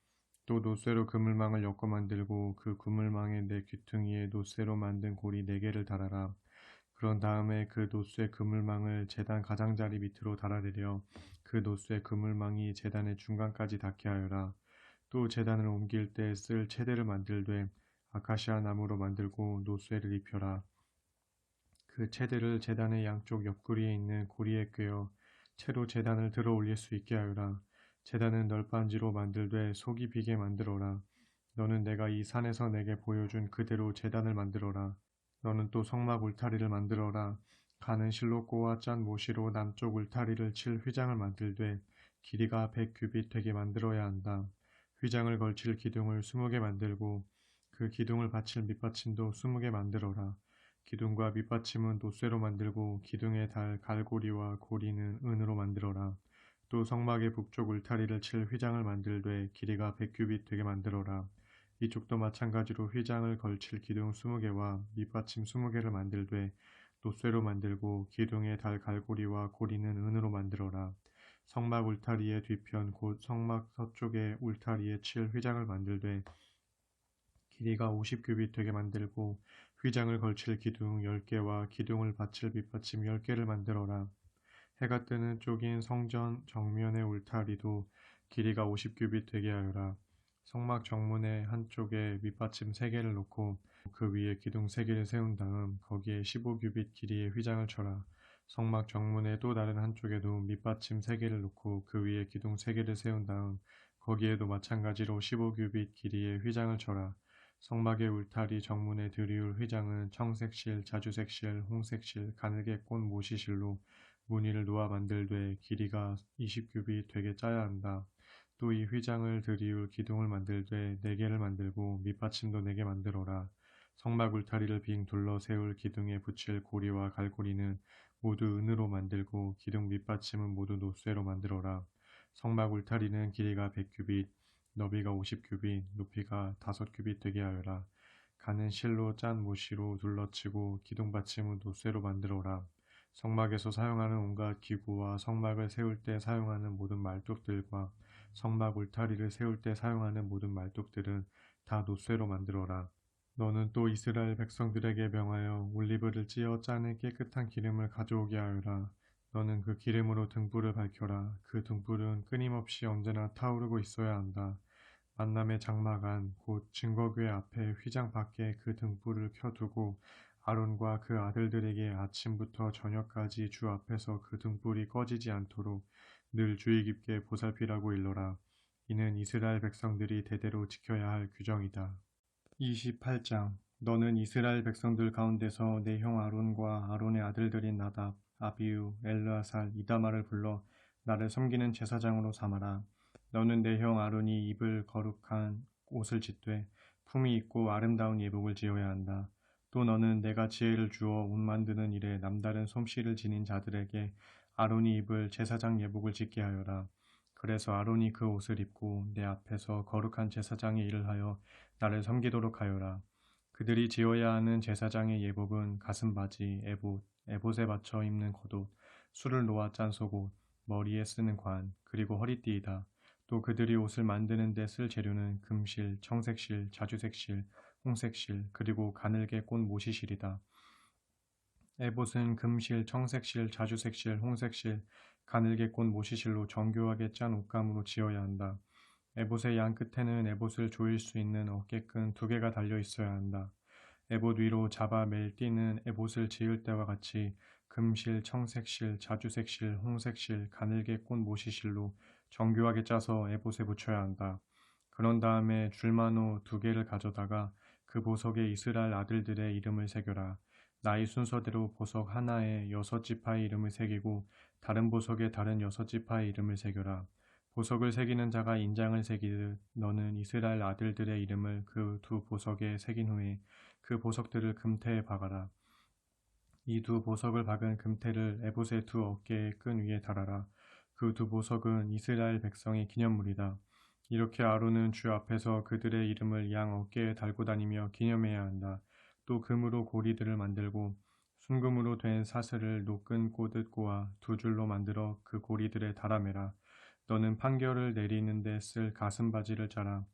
A: 또 노쇠로 그물망을 엮어 만들고 그 그물망의 4귀퉁이에 노쇠로 만든 고리 4개를 달아라. 그런 다음에 그 노쇠 그물망을 제단 가장자리 밑으로 달아내려 그 노쇠 그물망이 제단의 중간까지 닿게 하여라. 또 제단을 옮길 때 쓸 체대를 만들되 아카시아 나무로 만들고 노쇠를 입혀라. 그 체대를 제단의 양쪽 옆구리에 있는 고리에 꿰어 채로 제단을 들어 올릴 수 있게 하여라. 제단은 널빤지로 만들되 속이 비게 만들어라. 너는 내가 이 산에서 내게 보여준 그대로 제단을 만들어라. 너는 또 성막 울타리를 만들어라. 가는 실로 꼬아 짠 모시로 남쪽 울타리를 칠 휘장을 만들되 길이가 100규빗 되게 만들어야 한다. 휘장을 걸칠 기둥을 20개 만들고 그 기둥을 받칠 밑받침도 20개 만들어라. 기둥과 밑받침은 노쇠로 만들고 기둥에 달 갈고리와 고리는 은으로 만들어라. 또 성막의 북쪽 울타리를 칠 휘장을 만들되 길이가 100규빗 되게 만들어라. 이쪽도 마찬가지로 휘장을 걸칠 기둥 20개와 밑받침 20개를 만들되 노쇠로 만들고 기둥에 달 갈고리와 고리는 은으로 만들어라. 성막 울타리의 뒤편 곧 성막 서쪽의 울타리에 칠 휘장을 만들되 길이가 50규빗 되게 만들고 휘장을 걸칠 기둥 10개와 기둥을 받칠 밑받침 10개를 만들어라. 해가 뜨는 쪽인 성전 정면의 울타리도 길이가 50규빗 되게 하여라. 성막 정문의 한쪽에 밑받침 3개를 놓고 그 위에 기둥 3개를 세운 다음 거기에 15규빗 길이의 휘장을 쳐라. 성막 정문의 또 다른 한쪽에도 밑받침 3개를 놓고 그 위에 기둥 3개를 세운 다음 거기에도 마찬가지로 15규빗 길이의 휘장을 쳐라. 성막의 울타리 정문에 들이울 휘장은 청색실, 자주색실, 홍색실, 가늘게 꼰 모시실로 무늬를 놓아 만들되 길이가 20규빗 되게 짜야 한다. 또 이 휘장을 들이울 기둥을 만들되 4개를 만들고 밑받침도 4개 만들어라. 성막 울타리를 빙 둘러 세울 기둥에 붙일 고리와 갈고리는 모두 은으로 만들고 기둥 밑받침은 모두 노쇠로 만들어라. 성막 울타리는 길이가 100규빗, 너비가 50규빗, 높이가 5규빗 되게 하여라. 가는 실로 짠 모시로 둘러치고 기둥 받침은 노쇠로 만들어라. 성막에서 사용하는 온갖 기구와 성막을 세울 때 사용하는 모든 말뚝들과 성막 울타리를 세울 때 사용하는 모든 말뚝들은 다 노쇠로 만들어라. 너는 또 이스라엘 백성들에게 명하여 올리브를 찌어 짜는 깨끗한 기름을 가져오게 하여라. 너는 그 기름으로 등불을 밝혀라. 그 등불은 끊임없이 언제나 타오르고 있어야 한다. 만남의 장막 안, 곧 증거궤 앞에 휘장 밖에 그 등불을 켜두고 아론과 그 아들들에게 아침부터 저녁까지 주 앞에서 그 등불이 꺼지지 않도록 늘 주의 깊게 보살피라고 일러라. 이는 이스라엘 백성들이 대대로 지켜야 할 규정이다. 28장 너는 이스라엘 백성들 가운데서 내 형 아론과 아론의 아들들인 나답, 아비우, 엘르아살, 이다말을 불러 나를 섬기는 제사장으로 삼아라. 너는 내 형 아론이 입을 거룩한 옷을 짓되 품이 있고 아름다운 예복을 지어야 한다. 또 너는 내가 지혜를 주어 옷 만드는 일에 남다른 솜씨를 지닌 자들에게 아론이 입을 제사장 예복을 짓게 하여라. 그래서 아론이 그 옷을 입고 내 앞에서 거룩한 제사장의 일을 하여 나를 섬기도록 하여라. 그들이 지어야 하는 제사장의 예복은 가슴바지, 에봇, 에봇에 받쳐 입는 겉옷, 술을 놓아 짠 속옷, 머리에 쓰는 관, 그리고 허리띠이다. 또 그들이 옷을 만드는 데 쓸 재료는 금실, 청색실, 자주색실, 홍색실, 그리고 가늘게 꼰 모시실이다. 에봇은 금실, 청색실, 자주색실, 홍색실, 가늘게 꼰 모시실로 정교하게 짠 옷감으로 지어야 한다. 에봇의 양 끝에는 에봇을 조일 수 있는 어깨끈 2개가 달려 있어야 한다. 에봇 위로 잡아 멜 띠는 에봇을 지을 때와 같이 금실, 청색실, 자주색실, 홍색실, 가늘게 꼰 모시실로 정교하게 짜서 에봇에 붙여야 한다. 그런 다음에 줄마노 2개를 가져다가 그 보석에 이스라엘 아들들의 이름을 새겨라. 나이 순서대로 보석 하나에 6지파의 이름을 새기고 다른 보석에 다른 6지파의 이름을 새겨라. 보석을 새기는 자가 인장을 새기듯 너는 이스라엘 아들들의 이름을 그 2보석에 새긴 후에 그 보석들을 금태에 박아라. 이 2보석을 박은 금태를 에봇의 2어깨의 끈 위에 달아라. 그 2보석은 이스라엘 백성의 기념물이다. 이렇게 아론은 주 앞에서 그들의 이름을 양 어깨에 달고 다니며 기념해야 한다. 또 금으로 고리들을 만들고 순금으로 된 사슬을 노끈 꼬듯 꼬아 2줄로 만들어 그 고리들에 달아매라. 너는 판결을 내리는 데 쓸 가슴바지를 짜라.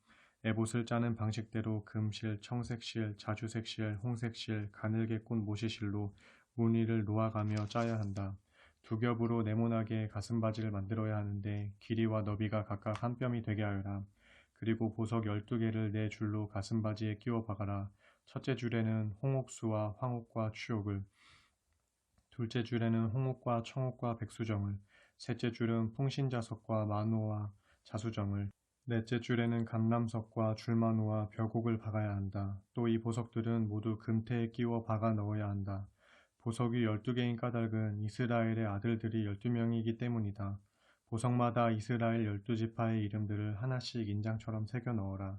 A: 에봇을 짜는 방식대로 금실, 청색실, 자주색실, 홍색실, 가늘게 꼰 모시실로 무늬를 놓아가며 짜야 한다. 2겹으로 네모나게 가슴바지를 만들어야 하는데 길이와 너비가 각각 한 뼘이 되게 하여라. 그리고 보석 12개를 4줄로 가슴바지에 끼워 박아라. 첫째 줄에는 홍옥수와 황옥과 추옥을, 둘째 줄에는 홍옥과 청옥과 백수정을, 셋째 줄은 풍신자석과 마노와 자수정을, 넷째 줄에는 감람석과 줄마노와 벼곡을 박아야 한다. 또 이 보석들은 모두 금태에 끼워 박아 넣어야 한다. 보석이 12개인 까닭은 이스라엘의 아들들이 12명이기 때문이다. 보석마다 이스라엘 12지파의 이름들을 하나씩 인장처럼 새겨 넣어라.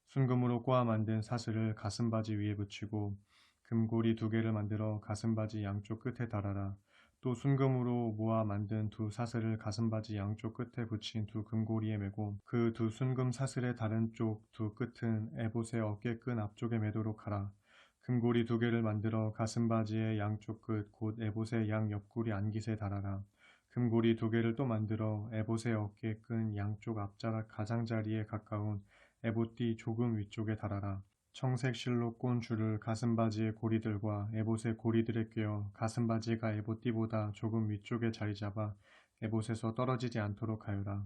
A: 순금으로 꼬아 만든 사슬을 가슴바지 위에 붙이고 금고리 2개를 만들어 가슴바지 양쪽 끝에 달아라. 또 순금으로 모아 만든 2사슬을 가슴바지 양쪽 끝에 붙인 2금고리에 매고 그 2순금 사슬의 다른 쪽 2끝은 에봇의 어깨끈 앞쪽에 매도록 하라. 금고리 2개를 만들어 가슴바지의 양쪽 끝 곧 에봇의 양 옆구리 안깃에 달아라. 금고리 2개를 또 만들어 에봇의 어깨끈 양쪽 앞자락 가장자리에 가까운 에봇띠 조금 위쪽에 달아라. 청색 실로 꼰 줄을 가슴바지의 고리들과 에봇의 고리들에 꿰어 가슴바지가 에봇띠보다 조금 위쪽에 자리 잡아 에봇에서 떨어지지 않도록 하여라.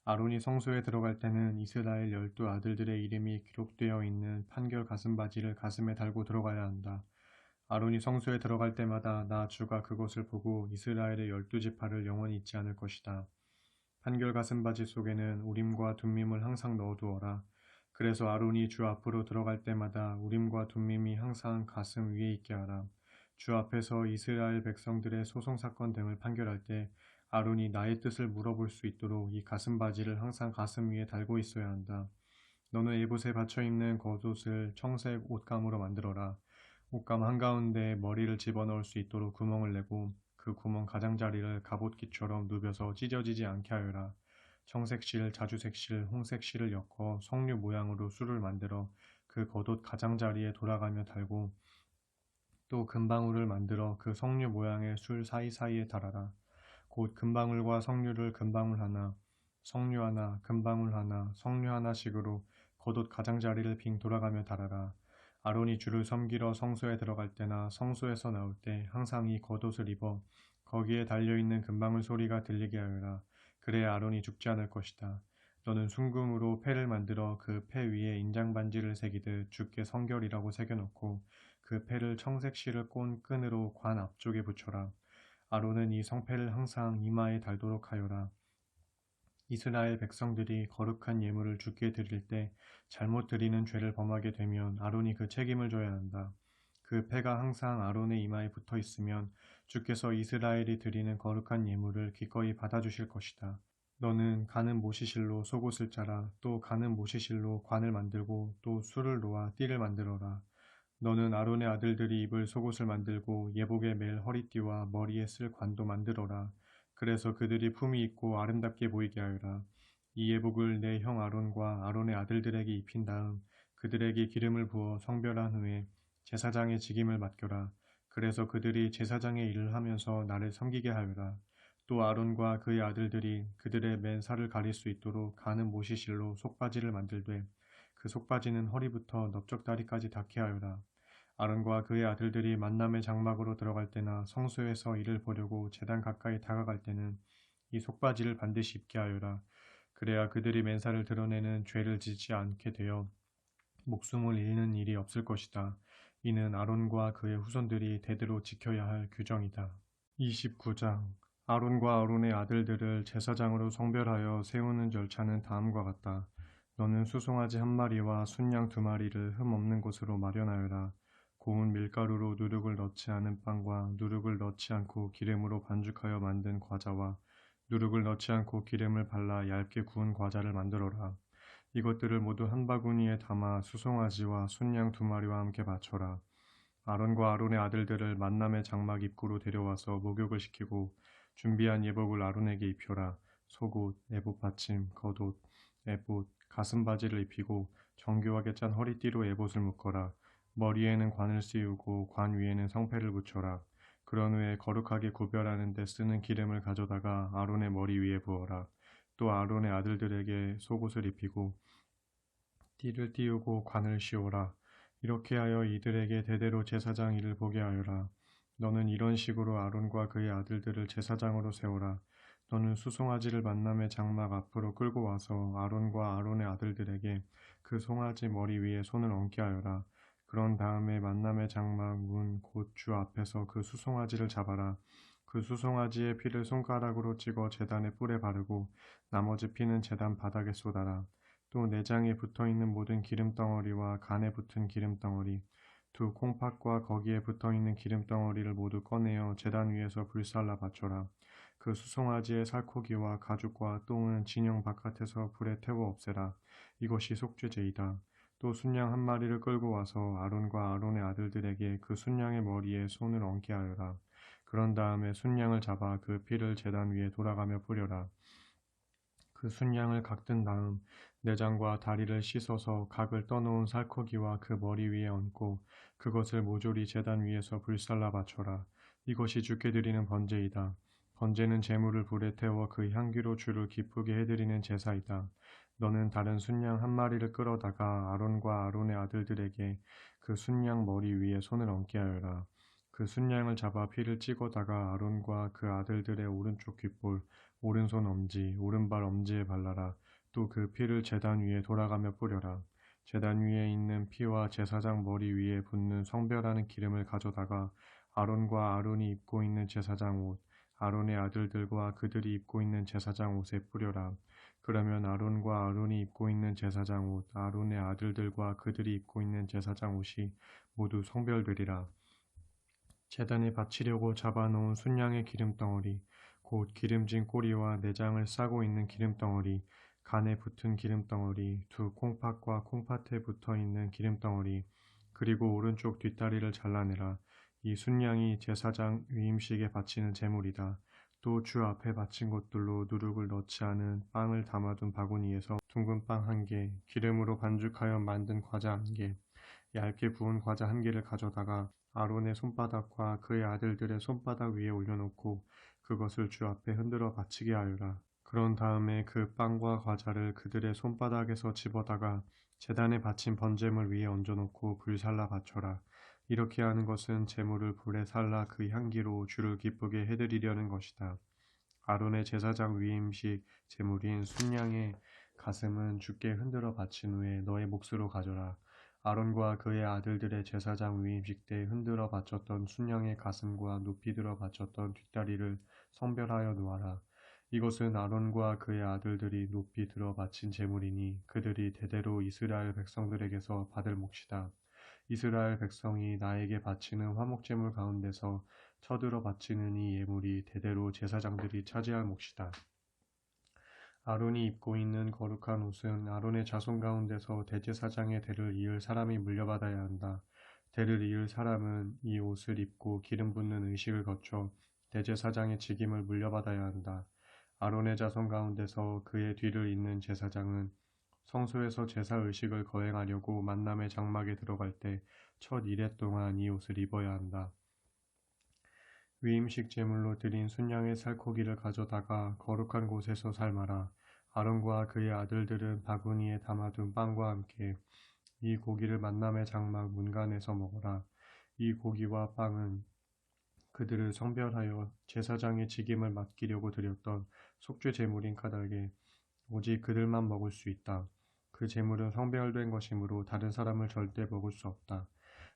A: 아론이 성소에 들어갈 때는 이스라엘 12아들들의 이름이 기록되어 있는 판결 가슴바지를 가슴에 달고 들어가야 한다. 아론이 성소에 들어갈 때마다 나 주가 그것을 보고 이스라엘의 12지파를 영원히 잊지 않을 것이다. 판결 가슴바지 속에는 우림과 둠밈을 항상 넣어두어라. 그래서 아론이 주 앞으로 들어갈 때마다 우림과 둠밈이 항상 가슴 위에 있게 하라. 주 앞에서 이스라엘 백성들의 소송사건 등을 판결할 때 아론이 나의 뜻을 물어볼 수 있도록 이 가슴바지를 항상 가슴 위에 달고 있어야 한다. 너는 에봇에 받쳐 입는 겉옷을 청색 옷감으로 만들어라. 옷감 한가운데 머리를 집어넣을 수 있도록 구멍을 내고 그 구멍 가장자리를 갑옷깃처럼 누벼서 찢어지지 않게 하여라. 청색실, 자주색실, 홍색실을 엮어 석류 모양으로 술을 만들어 그 겉옷 가장자리에 돌아가며 달고 또 금방울을 만들어 그 석류 모양의 술 사이사이에 달아라. 곧 금방울과 석류를 금방울 하나, 석류 하나, 금방울 하나, 석류 하나씩으로 겉옷 가장자리를 빙 돌아가며 달아라. 아론이 주를 섬기러 성소에 들어갈 때나 성소에서 나올 때 항상 이 겉옷을 입어 거기에 달려있는 금방울 소리가 들리게 하여라. 그래야 아론이 죽지 않을 것이다. 너는 순금으로 패를 만들어 그 패 위에 인장반지를 새기듯 주께 성결이라고 새겨놓고 그 패를 청색 실을 꼰 끈으로 관 앞쪽에 붙여라. 아론은 이 성패를 항상 이마에 달도록 하여라. 이스라엘 백성들이 거룩한 예물을 주께 드릴 때 잘못 드리는 죄를 범하게 되면 아론이 그 책임을 져야 한다. 그 패가 항상 아론의 이마에 붙어 있으면 주께서 이스라엘이 드리는 거룩한 예물을 기꺼이 받아주실 것이다. 너는 가는 모시실로 속옷을 짜라. 또 가는 모시실로 관을 만들고 또 술을 놓아 띠를 만들어라. 너는 아론의 아들들이 입을 속옷을 만들고 예복에 맬 허리띠와 머리에 쓸 관도 만들어라. 그래서 그들이 품위 있고 아름답게 보이게 하여라. 이 예복을 내 형 아론과 아론의 아들들에게 입힌 다음 그들에게 기름을 부어 성별한 후에 제사장의 직임을 맡겨라. 그래서 그들이 제사장의 일을 하면서 나를 섬기게 하여라. 또 아론과 그의 아들들이 그들의 맨 살을 가릴 수 있도록 가는 모시실로 속바지를 만들되 그 속바지는 허리부터 넓적다리까지 닿게 하여라. 아론과 그의 아들들이 만남의 장막으로 들어갈 때나 성소에서 이를 보려고 제단 가까이 다가갈 때는 이 속바지를 반드시 입게 하여라. 그래야 그들이 맨살을 드러내는 죄를 짓지 않게 되어 목숨을 잃는 일이 없을 것이다. 이는 아론과 그의 후손들이 대대로 지켜야 할 규정이다. 29장 아론과 아론의 아들들을 제사장으로 성별하여 세우는 절차는 다음과 같다. 너는 수송아지 한 마리와 순양 두 마리를 흠 없는 곳으로 마련하여라. 고운 밀가루로 누룩을 넣지 않은 빵과 누룩을 넣지 않고 기름으로 반죽하여 만든 과자와 누룩을 넣지 않고 기름을 발라 얇게 구운 과자를 만들어라. 이것들을 모두 한 바구니에 담아 수송아지와 순양 두 마리와 함께 바쳐라. 아론과 아론의 아들들을 만남의 장막 입구로 데려와서 목욕을 시키고 준비한 예복을 아론에게 입혀라. 속옷, 에봇 받침, 겉옷, 에봇, 가슴바지를 입히고 정교하게 짠 허리띠로 에봇을 묶어라. 머리에는 관을 씌우고 관 위에는 성패를 붙여라. 그런 후에 거룩하게 구별하는 데 쓰는 기름을 가져다가 아론의 머리 위에 부어라. 또 아론의 아들들에게 속옷을 입히고 띠를 띄우고 관을 씌워라. 이렇게 하여 이들에게 대대로 제사장 일을 보게 하여라. 너는 이런 식으로 아론과 그의 아들들을 제사장으로 세워라. 너는 수송아지를 만남의 장막 앞으로 끌고 와서 아론과 아론의 아들들에게 그 송아지 머리 위에 손을 얹게 하여라. 그런 다음에 만남의 장막 문 곧 주 앞에서 그 수송아지를 잡아라. 그 수송아지의 피를 손가락으로 찍어 제단의 뿔에 바르고 나머지 피는 제단 바닥에 쏟아라. 또 내장에 붙어있는 모든 기름덩어리와 간에 붙은 기름덩어리, 두 콩팥과 거기에 붙어있는 기름덩어리를 모두 꺼내어 제단 위에서 불살라 바쳐라. 그 수송아지의 살코기와 가죽과 똥은 진영 바깥에서 불에 태워 없애라. 이것이 속죄제이다. 또 순양 한 마리를 끌고 와서 아론과 아론의 아들들에게 그 순양의 머리에 손을 얹게 하여라. 그런 다음에 순양을 잡아 그 피를 제단 위에 돌아가며 뿌려라. 그 순양을 각든 다음 내장과 다리를 씻어서 각을 떠놓은 살코기와 그 머리 위에 얹고 그것을 모조리 제단 위에서 불살라 바쳐라. 이것이 주께 드리는 번제이다. 번제는 제물을 불에 태워 그 향기로 주를 기쁘게 해드리는 제사이다. 너는 다른 순양 한 마리를 끌어다가 아론과 아론의 아들들에게 그 순양 머리 위에 손을 얹게 하여라. 그 순양을 잡아 피를 찍어다가 아론과 그 아들들의 오른쪽 귓볼, 오른손 엄지, 오른발 엄지에 발라라. 또 그 피를 제단 위에 돌아가며 뿌려라. 제단 위에 있는 피와 제사장 머리 위에 붓는 성별하는 기름을 가져다가 아론과 아론이 입고 있는 제사장 옷, 아론의 아들들과 그들이 입고 있는 제사장 옷에 뿌려라. 그러면 아론과 아론이 입고 있는 제사장 옷, 아론의 아들들과 그들이 입고 있는 제사장 옷이 모두 성별되리라. 제단에 바치려고 잡아놓은 순양의 기름덩어리, 곧 기름진 꼬리와 내장을 싸고 있는 기름덩어리, 간에 붙은 기름덩어리, 두 콩팥과 콩팥에 붙어있는 기름덩어리, 그리고 오른쪽 뒷다리를 잘라내라. 이 순양이 제사장 위임식에 바치는 제물이다. 또 주 앞에 바친 곳들로 누룩을 넣지 않은 빵을 담아둔 바구니에서 둥근 빵 1개, 기름으로 반죽하여 만든 과자 1개, 얇게 구운 과자 1개를 가져다가 아론의 손바닥과 그의 아들들의 손바닥 위에 올려놓고 그것을 주 앞에 흔들어 바치게 하여라. 그런 다음에 그 빵과 과자를 그들의 손바닥에서 집어다가 제단에 바친 번제물 위에 얹어놓고 불살라 바쳐라. 이렇게 하는 것은 제물을 불에 살라 그 향기로 주를 기쁘게 해드리려는 것이다. 아론의 제사장 위임식 제물인 순양의 가슴은 주께 흔들어 바친 후에 너의 몫으로 가져라. 아론과 그의 아들들의 제사장 위임식 때 흔들어 바쳤던 순양의 가슴과 높이 들어 바쳤던 뒷다리를 성별하여 놓아라. 이것은 아론과 그의 아들들이 높이 들어 바친 제물이니 그들이 대대로 이스라엘 백성들에게서 받을 몫이다. 이스라엘 백성이 나에게 바치는 화목제물 가운데서 쳐들어 바치는 이 예물이 대대로 제사장들이 차지할 몫이다. 아론이 입고 있는 거룩한 옷은 아론의 자손 가운데서 대제사장의 대를 이을 사람이 물려받아야 한다. 대를 이을 사람은 이 옷을 입고 기름 붓는 의식을 거쳐 대제사장의 직임을 물려받아야 한다. 아론의 자손 가운데서 그의 뒤를 잇는 제사장은 성소에서 제사 의식을 거행하려고 만남의 장막에 들어갈 때 첫 이레 동안 이 옷을 입어야 한다. 위임식 제물로 드린 순양의 살코기를 가져다가 거룩한 곳에서 삶아라. 아론과 그의 아들들은 바구니에 담아둔 빵과 함께 이 고기를 만남의 장막 문간에서 먹어라. 이 고기와 빵은 그들을 성별하여 제사장의 직임을 맡기려고 드렸던 속죄 제물인 까닭에 오직 그들만 먹을 수 있다. 그 제물은 성별된 것이므로 다른 사람을 절대 먹을 수 없다.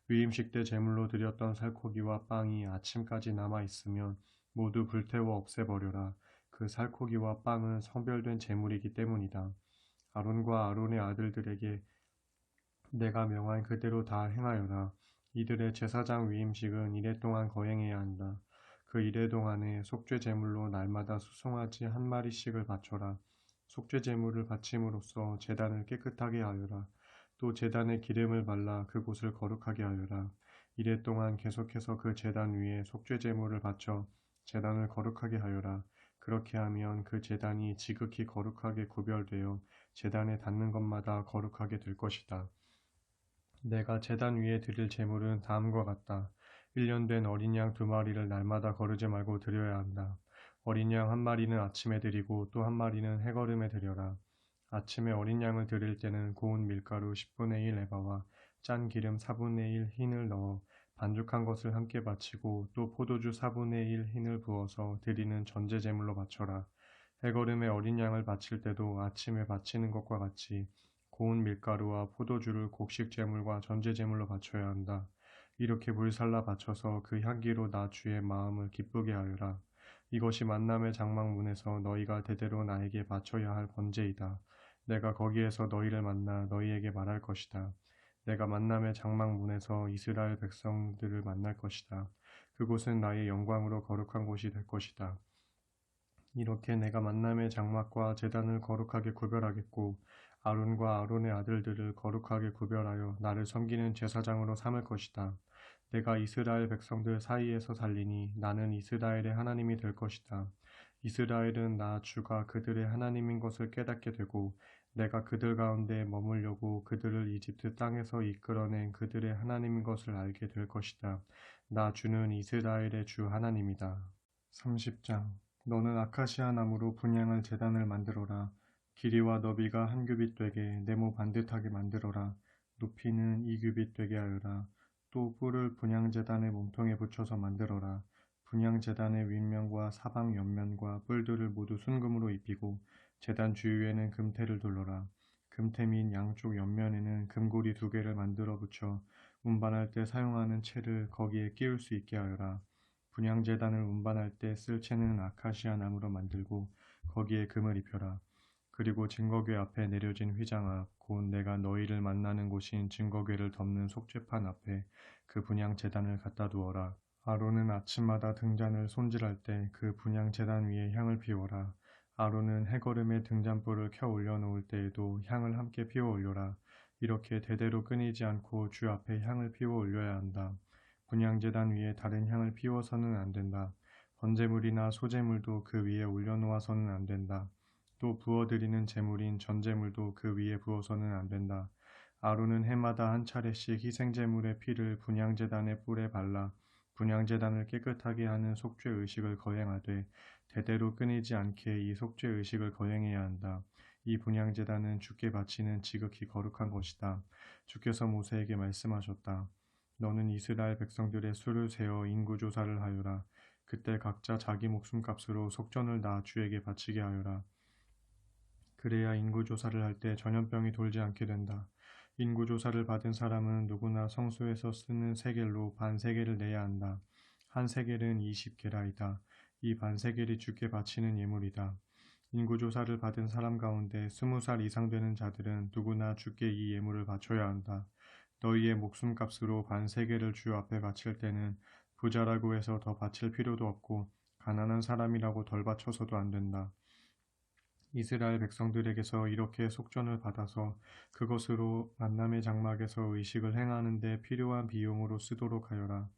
A: 위임식 때 제물로 드렸던 살코기와 빵이 아침까지 남아 있으면 모두 불태워 없애버려라. 그 살코기와 빵은 성별된 제물이기 때문이다. 아론과 아론의 아들들에게 내가 명한 그대로 다 행하여라. 이들의 제사장 위임식은 이래 동안 거행해야 한다. 그 이래 동안에 속죄 제물로 날마다 수송아지 1마리씩을 바쳐라. 속죄 제물을 바침으로써 제단을 깨끗하게 하여라. 또 제단에 기름을 발라 그곳을 거룩하게 하여라. 이래 동안 계속해서 그 제단 위에 속죄 제물을 바쳐 제단을 거룩하게 하여라. 그렇게 하면 그 제단이 지극히 거룩하게 구별되어 제단에 닿는 것마다 거룩하게 될 것이다. 내가 제단 위에 드릴 제물은 다음과 같다. 1년 된 어린 양 2마리를 날마다 거르지 말고 드려야 한다. 어린 양 1마리는 아침에 드리고 또 1마리는 해거름에 드려라. 아침에 어린 양을 드릴 때는 고운 밀가루 10분의 1 에바와 짠 기름 4분의 1 흰을 넣어 반죽한 것을 함께 바치고 또 포도주 4분의 1 흰을 부어서 드리는 전제 제물로 바쳐라. 해거름에 어린 양을 바칠 때도 아침에 바치는 것과 같이 고운 밀가루와 포도주를 곡식 제물과 전제 제물로 바쳐야 한다. 이렇게 불살라 바쳐서 그 향기로 나 주의 마음을 기쁘게 하여라. 이것이 만남의 장막문에서 너희가 대대로 나에게 바쳐야 할 번제이다. 내가 거기에서 너희를 만나 너희에게 말할 것이다. 내가 만남의 장막문에서 이스라엘 백성들을 만날 것이다. 그곳은 나의 영광으로 거룩한 곳이 될 것이다. 이렇게 내가 만남의 장막과 제단을 거룩하게 구별하겠고 아론과 아론의 아들들을 거룩하게 구별하여 나를 섬기는 제사장으로 삼을 것이다. 내가 이스라엘 백성들 사이에서 살리니 나는 이스라엘의 하나님이 될 것이다. 이스라엘은 나 주가 그들의 하나님인 것을 깨닫게 되고 내가 그들 가운데 머물려고 그들을 이집트 땅에서 이끌어낸 그들의 하나님인 것을 알게 될 것이다. 나 주는 이스라엘의 주 하나님이다. 30장 너는 아카시아 나무로 분향할 제단을 만들어라. 길이와 너비가 1규빗 되게 네모 반듯하게 만들어라. 높이는 2규빗 되게 하여라. 또 뿔을 분향제단의 몸통에 붙여서 만들어라. 분향제단의 윗면과 사방 옆면과 뿔들을 모두 순금으로 입히고 제단 주위에는 금테를 둘러라. 금테 및 양쪽 옆면에는 금고리 2개를 만들어 붙여 운반할 때 사용하는 채를 거기에 끼울 수 있게 하여라. 분향제단을 운반할 때 쓸 채는 아카시아 나무로 만들고 거기에 금을 입혀라. 그리고 증거궤 앞에 내려진 휘장 앞, 곧 내가 너희를 만나는 곳인 증거궤를 덮는 속죄판 앞에 그 분향제단을 갖다 두어라. 아론은 아침마다 등잔을 손질할 때 그 분향제단 위에 향을 피워라. 아론은 해거름에 등잔불을 켜 올려놓을 때에도 향을 함께 피워 올려라. 이렇게 대대로 끊이지 않고 주 앞에 향을 피워 올려야 한다. 분향제단 위에 다른 향을 피워서는 안 된다. 번제물이나 소제물도 그 위에 올려놓아서는 안 된다. 또 부어드리는 제물인 전제물도 그 위에 부어서는 안 된다. 아론은 해마다 한 차례씩 희생제물의 피를 분향제단의 뿔에 발라 분향제단을 깨끗하게 하는 속죄 의식을 거행하되 대대로 끊이지 않게 이 속죄 의식을 거행해야 한다. 이 분향제단은 주께 바치는 지극히 거룩한 것이다. 주께서 모세에게 말씀하셨다. 너는 이스라엘 백성들의 수를 세어 인구조사를 하여라. 그때 각자 자기 목숨값으로 속전을 다 주에게 바치게 하여라. 그래야 인구조사를 할 때 전염병이 돌지 않게 된다. 인구조사를 받은 사람은 누구나 성소에서 쓰는 세겔로 반세겔을 내야 한다. 한 세겔은 20게라이다. 이 반세겔이 주께 바치는 예물이다. 인구조사를 받은 사람 가운데 20살 이상 되는 자들은 누구나 주께 이 예물을 바쳐야 한다. 너희의 목숨값으로 반세겔을 주 앞에 바칠 때는 부자라고 해서 더 바칠 필요도 없고 가난한 사람이라고 덜 바쳐서도 안 된다. 이스라엘 백성들에게서 이렇게 속전을 받아서 그것으로 만남의 장막에서 의식을 행하는 데 필요한 비용으로 쓰도록 하여라.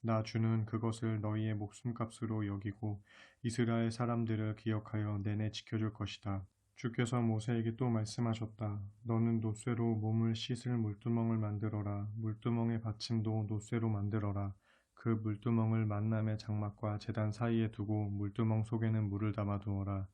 A: 나 주는 그것을 너희의 목숨값으로 여기고 이스라엘 사람들을 기억하여 내내 지켜줄 것이다. 주께서 모세에게 또 말씀하셨다. 너는 놋쇠로 몸을 씻을 물두멍을 만들어라. 물두멍의 받침도 놋쇠로 만들어라. 그 물두멍을 만남의 장막과 제단 사이에 두고 물두멍 속에는 물을 담아 두어라.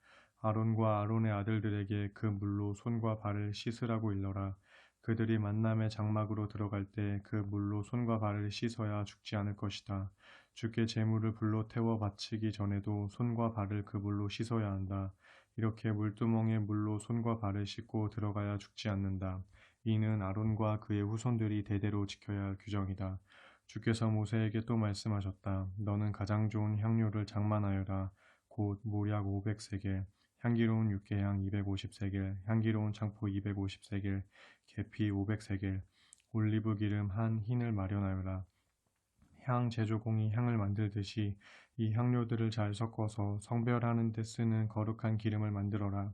A: 아론과 아론의 아들들에게 그 물로 손과 발을 씻으라고 일러라. 그들이 만남의 장막으로 들어갈 때 그 물로 손과 발을 씻어야 죽지 않을 것이다. 주께 제물을 불로 태워 바치기 전에도 손과 발을 그 물로 씻어야 한다. 이렇게 물두멍에 물로 손과 발을 씻고 들어가야 죽지 않는다. 이는 아론과 그의 후손들이 대대로 지켜야 할 규정이다. 주께서 모세에게 또 말씀하셨다. 너는 가장 좋은 향료를 장만하여라. 곧 모략 500세겔, 향기로운 육개향 250세겔, 향기로운 창포 250세겔, 계피 500세겔, 올리브 기름 한 흰을 마련하여라. 향 제조공이 향을 만들듯이 이 향료들을 잘 섞어서 성별하는 데 쓰는 거룩한 기름을 만들어라.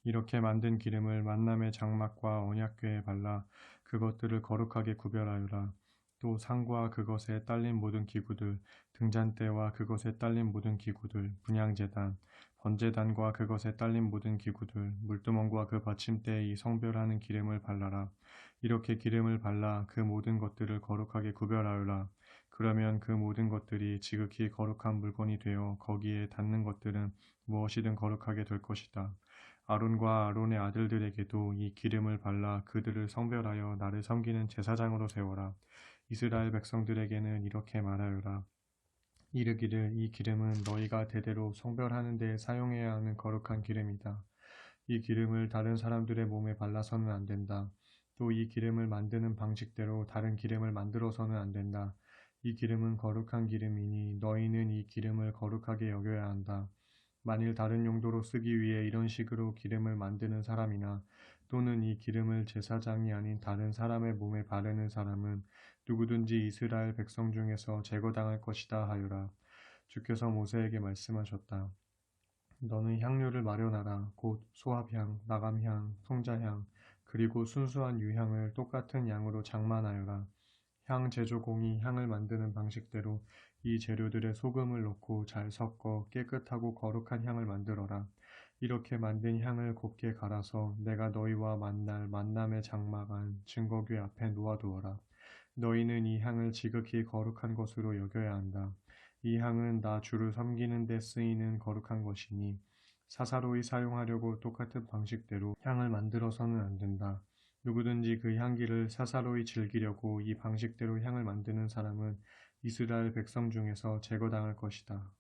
A: 이렇게 만든 기름을 만남의 장막과 언약궤에 발라 그것들을 거룩하게 구별하여라. 또 상과 그것에 딸린 모든 기구들, 등잔대와 그것에 딸린 모든 기구들, 분향제단, 번제단과 그것에 딸린 모든 기구들, 물두멍과 그 받침대에 이 성별하는 기름을 발라라. 이렇게 기름을 발라 그 모든 것들을 거룩하게 구별하여라. 그러면 그 모든 것들이 지극히 거룩한 물건이 되어 거기에 닿는 것들은 무엇이든 거룩하게 될 것이다. 아론과 아론의 아들들에게도 이 기름을 발라 그들을 성별하여 나를 섬기는 제사장으로 세워라. 이스라엘 백성들에게는 이렇게 말하여라. 이르기를 이 기름은 너희가 대대로 성별하는 데에 사용해야 하는 거룩한 기름이다. 이 기름을 다른 사람들의 몸에 발라서는 안 된다. 또 이 기름을 만드는 방식대로 다른 기름을 만들어서는 안 된다. 이 기름은 거룩한 기름이니 너희는 이 기름을 거룩하게 여겨야 한다. 만일 다른 용도로 쓰기 위해 이런 식으로 기름을 만드는 사람이나 또는 이 기름을 제사장이 아닌 다른 사람의 몸에 바르는 사람은 누구든지 이스라엘 백성 중에서 제거당할 것이다 하여라. 주께서 모세에게 말씀하셨다. 너는 향료를 마련하라. 곧 소합향, 나감향, 송자향, 그리고 순수한 유향을 똑같은 양으로 장만하여라. 향 제조공이 향을 만드는 방식대로 이 재료들에 소금을 넣고 잘 섞어 깨끗하고 거룩한 향을 만들어라. 이렇게 만든 향을 곱게 갈아서 내가 너희와 만날 만남의 장막 안 증거궤 앞에 놓아두어라. 너희는 이 향을 지극히 거룩한 것으로 여겨야 한다. 이 향은 나 주를 섬기는 데 쓰이는 거룩한 것이니 사사로이 사용하려고 똑같은 방식대로 향을 만들어서는 안 된다. 누구든지 그 향기를 사사로이 즐기려고 이 방식대로 향을 만드는 사람은 이스라엘 백성 중에서 제거당할 것이다.